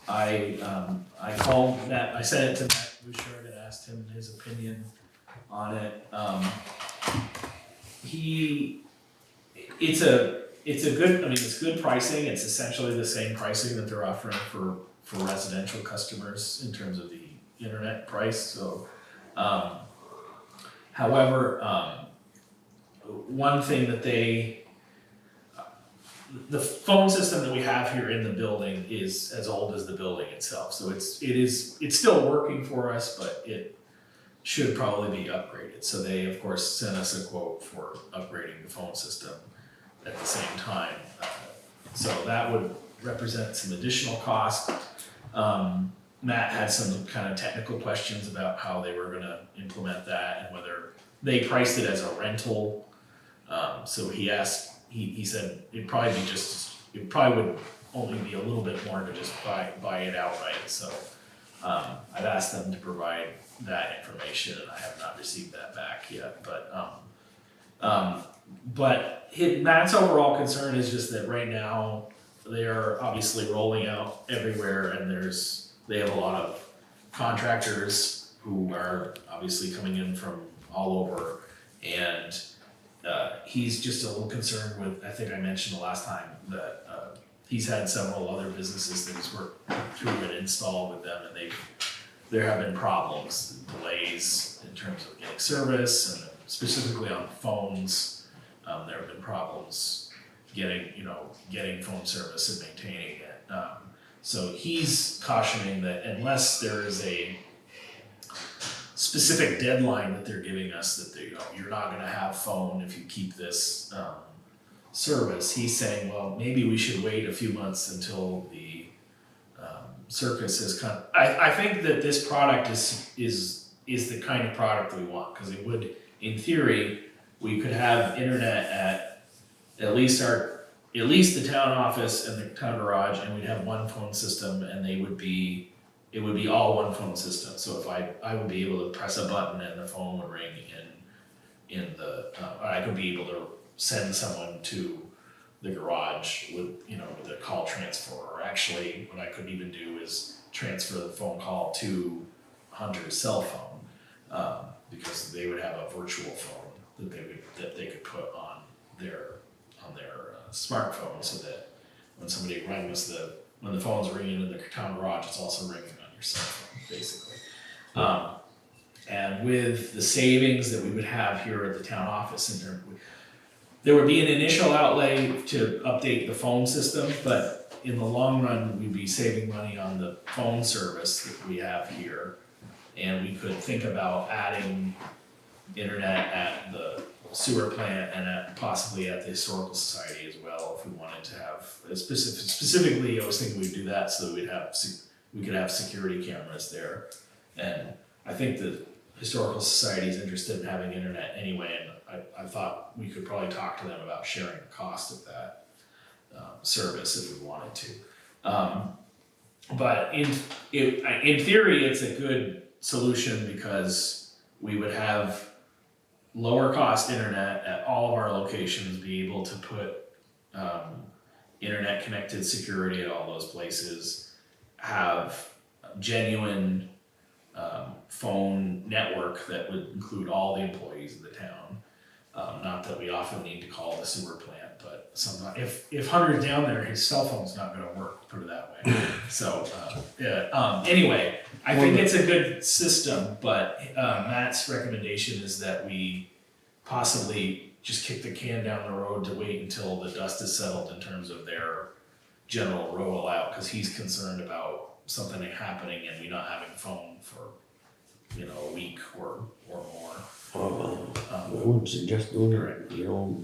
I called Matt, I sent it to Matt Bouchard and asked him his opinion on it. It's a good, it's good pricing, it's essentially the same pricing that they're offering for residential customers in terms of the internet price, so, however, one thing that the phone system that we have here in the building is as old as the building itself, so it's still working for us, but it should probably be upgraded. So they, of course, sent us a quote for upgrading the phone system at the same time. So that would represent some additional cost. Matt had some kind of technical questions about how they were gonna implement that and whether they priced it as a rental. So he asked, he said it probably would only be a little bit more to just buy it outright. So I've asked them to provide that information, and I have not received that back yet. But Matt's overall concern is just that right now they are obviously rolling out everywhere, and they have a lot of contractors who are obviously coming in from all over, and he's just a little concerned with, I think I mentioned the last time that he's had several other businesses that he's worked through and installed with them, and there have been problems, delays in terms of getting service, and specifically on phones, there have been problems getting phone service and maintaining it. So he's cautioning that unless there is a specific deadline that they're giving us that you're not gonna have phone if you keep this service, he's saying, well, maybe we should wait a few months until the circus is kind of, I think that this product is the kind of product we want, because it would, in theory, we could have internet at least the town office and the town garage, and we'd have one phone system, and it would be all one phone system. So if I would be able to press a button and the phone would ring I could be able to send someone to the garage with, with the call transfer, or actually what I could even do is transfer the phone call to Hunter's cell phone, because they would have a virtual phone that they could put on their smartphone, so that when somebody rings when the phone's ringing in the town garage, it's also ringing on your cell phone, basically. And with the savings that we would have here at the town office, and there would be an initial outlay to update the phone system, but in the long run, we'd be saving money on the phone service that we have here. And we could think about adding internet at the sewer plant and possibly at the historical society as well, if we wanted to have, specifically, I was thinking we'd do that so that we could have security cameras there. And I think the historical society is interested in having internet anyway, and I thought we could probably talk to them about sharing the cost of that service if we wanted to. But in theory, it's a good solution, because we would have lower cost internet at all of our locations, be able to put internet connected security at all those places, have genuine phone network that would include all the employees of the town. Not that we often need to call the sewer plant, but sometimes if Hunter's down there, his cell phone's not gonna work, put it that way. So, anyway, I think it's a good system, but Matt's recommendation is that we possibly just kick the can down the road to wait until the dust is settled in terms of their general rollout, because he's concerned about something happening and we not having phone for, a week or more. I wouldn't suggest doing it,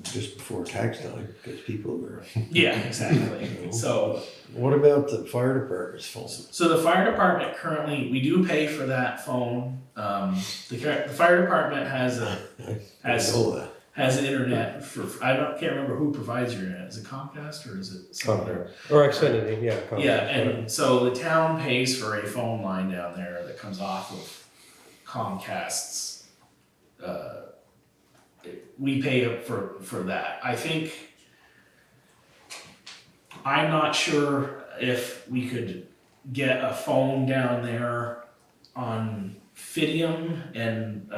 just before tax time, because people are. Yeah, exactly. So, What about the fire department's phone? so the fire department currently, we do pay for that phone. The fire department has internet for, can't remember who provides your internet. Is it Comcast or is it something? Or Xfinity, yeah. Comcast, Yeah, and so the town pays for a phone line down there that comes off of Comcast's. We pay for that. I think, I'm not sure if we could get a phone down there on Fidium and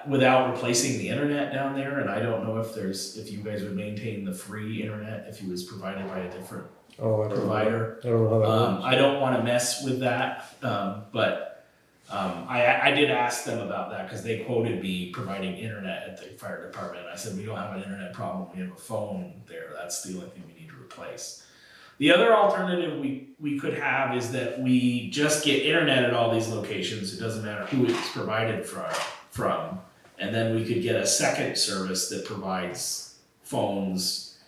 without replacing the internet down there, and I don't know if you guys would maintain the free internet if it was provided by a different provider. I don't know how that works. I don't wanna mess with that, but I did ask them about that, because they quoted me providing internet at the fire department. I said, we don't have an internet problem, we have a phone there, that's the only thing we need to replace. The other alternative we could have is that we just get internet at all these locations, it doesn't matter who it's provided from, and then we could get a second service that provides phones,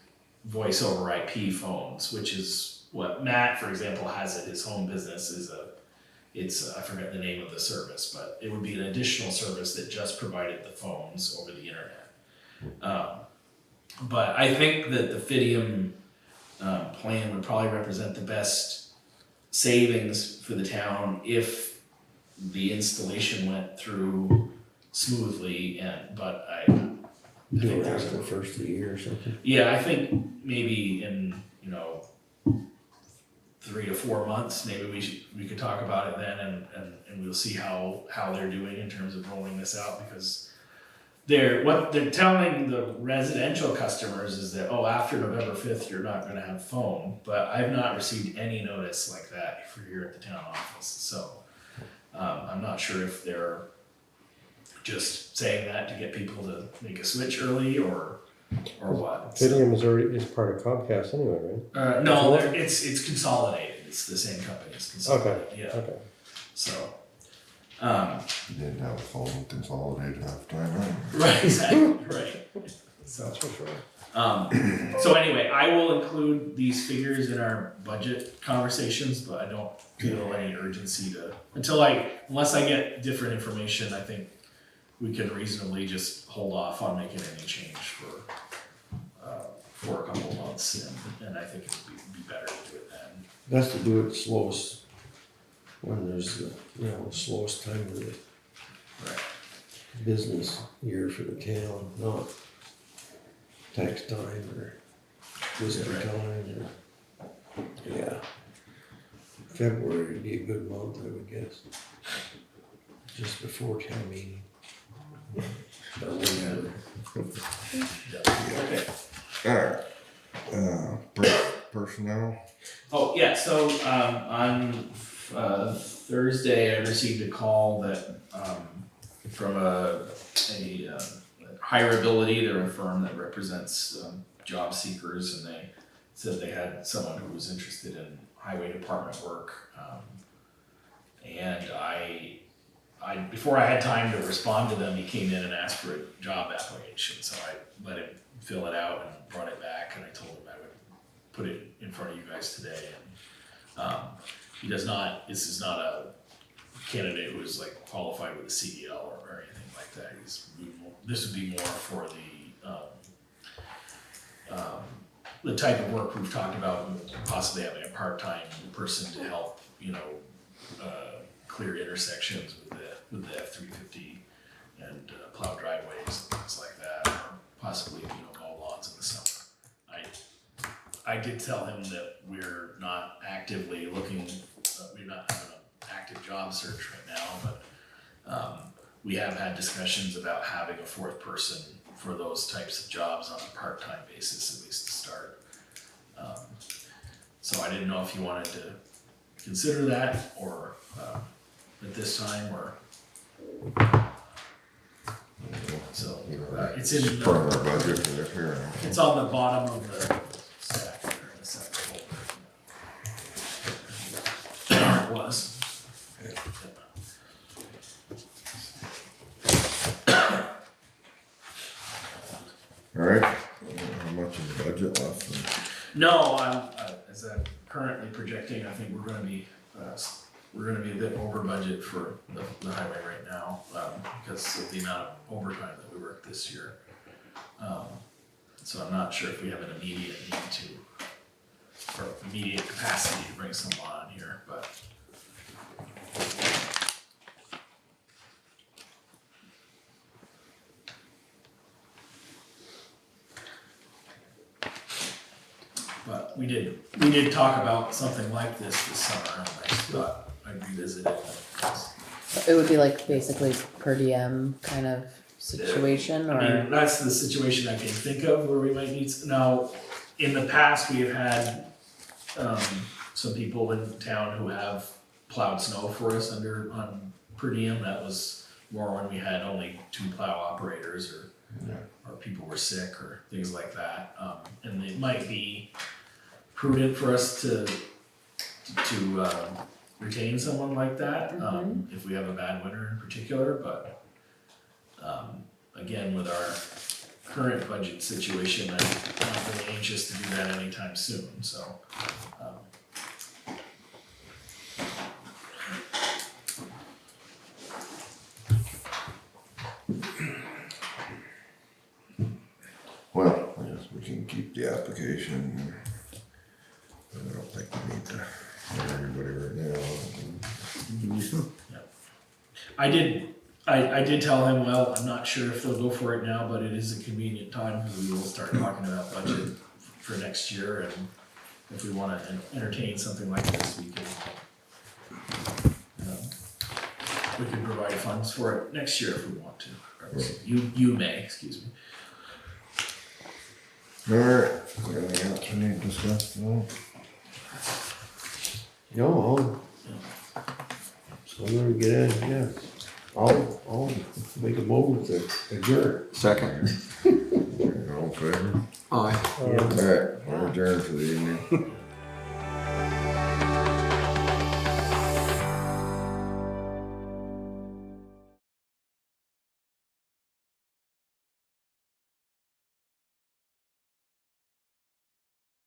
voice over IP phones, which is what Matt, for example, has at his home business. I forget the name of the service, but it would be an additional service that just provided the phones over the internet. But I think that the Fidium plan would probably represent the best savings for the town if the installation went through smoothly. But I Do think it there's after the first of the year or something. Yeah, I think maybe in 3 to 4 months, maybe we could talk about it then, and we'll see how they're doing in terms of rolling this out, because what they're telling the residential customers is that, after November 5th you're not going to have phone, but I've not received any notice like that for here at the town office. So I'm not sure if they're just saying that to get people to make a switch early or what. Fidium is part of Comcast anyway, right? No, it's consolidated. It's the same company. It's consolidated. Okay. Yeah. Okay. So, You didn't have a phone consolidated half the time, right? right, exactly, right. So, That's for sure. so anyway, I will include these figures in our budget conversations, but I don't feel any urgency unless I get different information. I think we can reasonably just hold off on making any change for a couple months, and I think it would be better to do it then. Best to do it slowest, when there's the slowest time of the Right. business year for the town, not tax time or visitor time or, yeah. February would be a good month, I would guess. Just before town meeting. Or whenever. Okay. Alright, personnel, Oh, yeah, so, on, Thursday, I received a call that, from a hireability, they're a firm that represents, job seekers, and they said they had someone who was interested in highway department work. And I, before I had time to respond to them, he came in and asked for a job application, so I let him fill it out and brought it back, and I told him I would put it in front of you guys today. And he does not, this is not a candidate who is like qualified with a CDL or anything like that. This would be more for the type of work we've talked about, possibly having a part-time person to help, clear intersections with the F-350 and plow driveways and things like that, or possibly, mow lawns in the summer. I did tell him that we're not actively looking, we're not having an active job search right now, but we have had discussions about having a fourth person for those types of jobs on a part-time basis, at least to start. So I didn't know if you wanted to consider that, or at this time, or so it's in part of our budget for this year. it's on the bottom of the stack there, in the second folder. It was. Alright, how much of the budget left? No, as I'm currently projecting, I think we're gonna be a bit over budget for the highway right now, because of the amount of overtime that we worked this year. So I'm not sure if we have an immediate need to, or immediate capacity to bring someone on here, but. But we did talk about something like this summer, and I thought I'd revisit it. It would be like basically per diem kind of situation, I or mean, that's the situation I can think of where we might need, now, in the past, we have had, some people in town who have plowed snow for us on per diem. That was more when we had only 2 plow operators, or people were sick, or things like that. And it might be prudent for us to retain someone like that, if we have a bad winter in particular, but again, with our current budget situation, I'm not really anxious to do that anytime soon, so. Well, I guess we can keep the application. I don't think we need to hire anybody right now. I did tell him, well, I'm not sure if they'll go for it now, but it is a convenient time, because we will start talking about budget for next year, and if we wanna entertain something like this, we can provide funds for it next year if we want to. You may, excuse me. Alright, anything else we need to discuss tonight? No, so I'm gonna get in, yeah. I'll make a motion to adjourn. Second. All in favor? Aye. Alright, we're adjourned for the evening.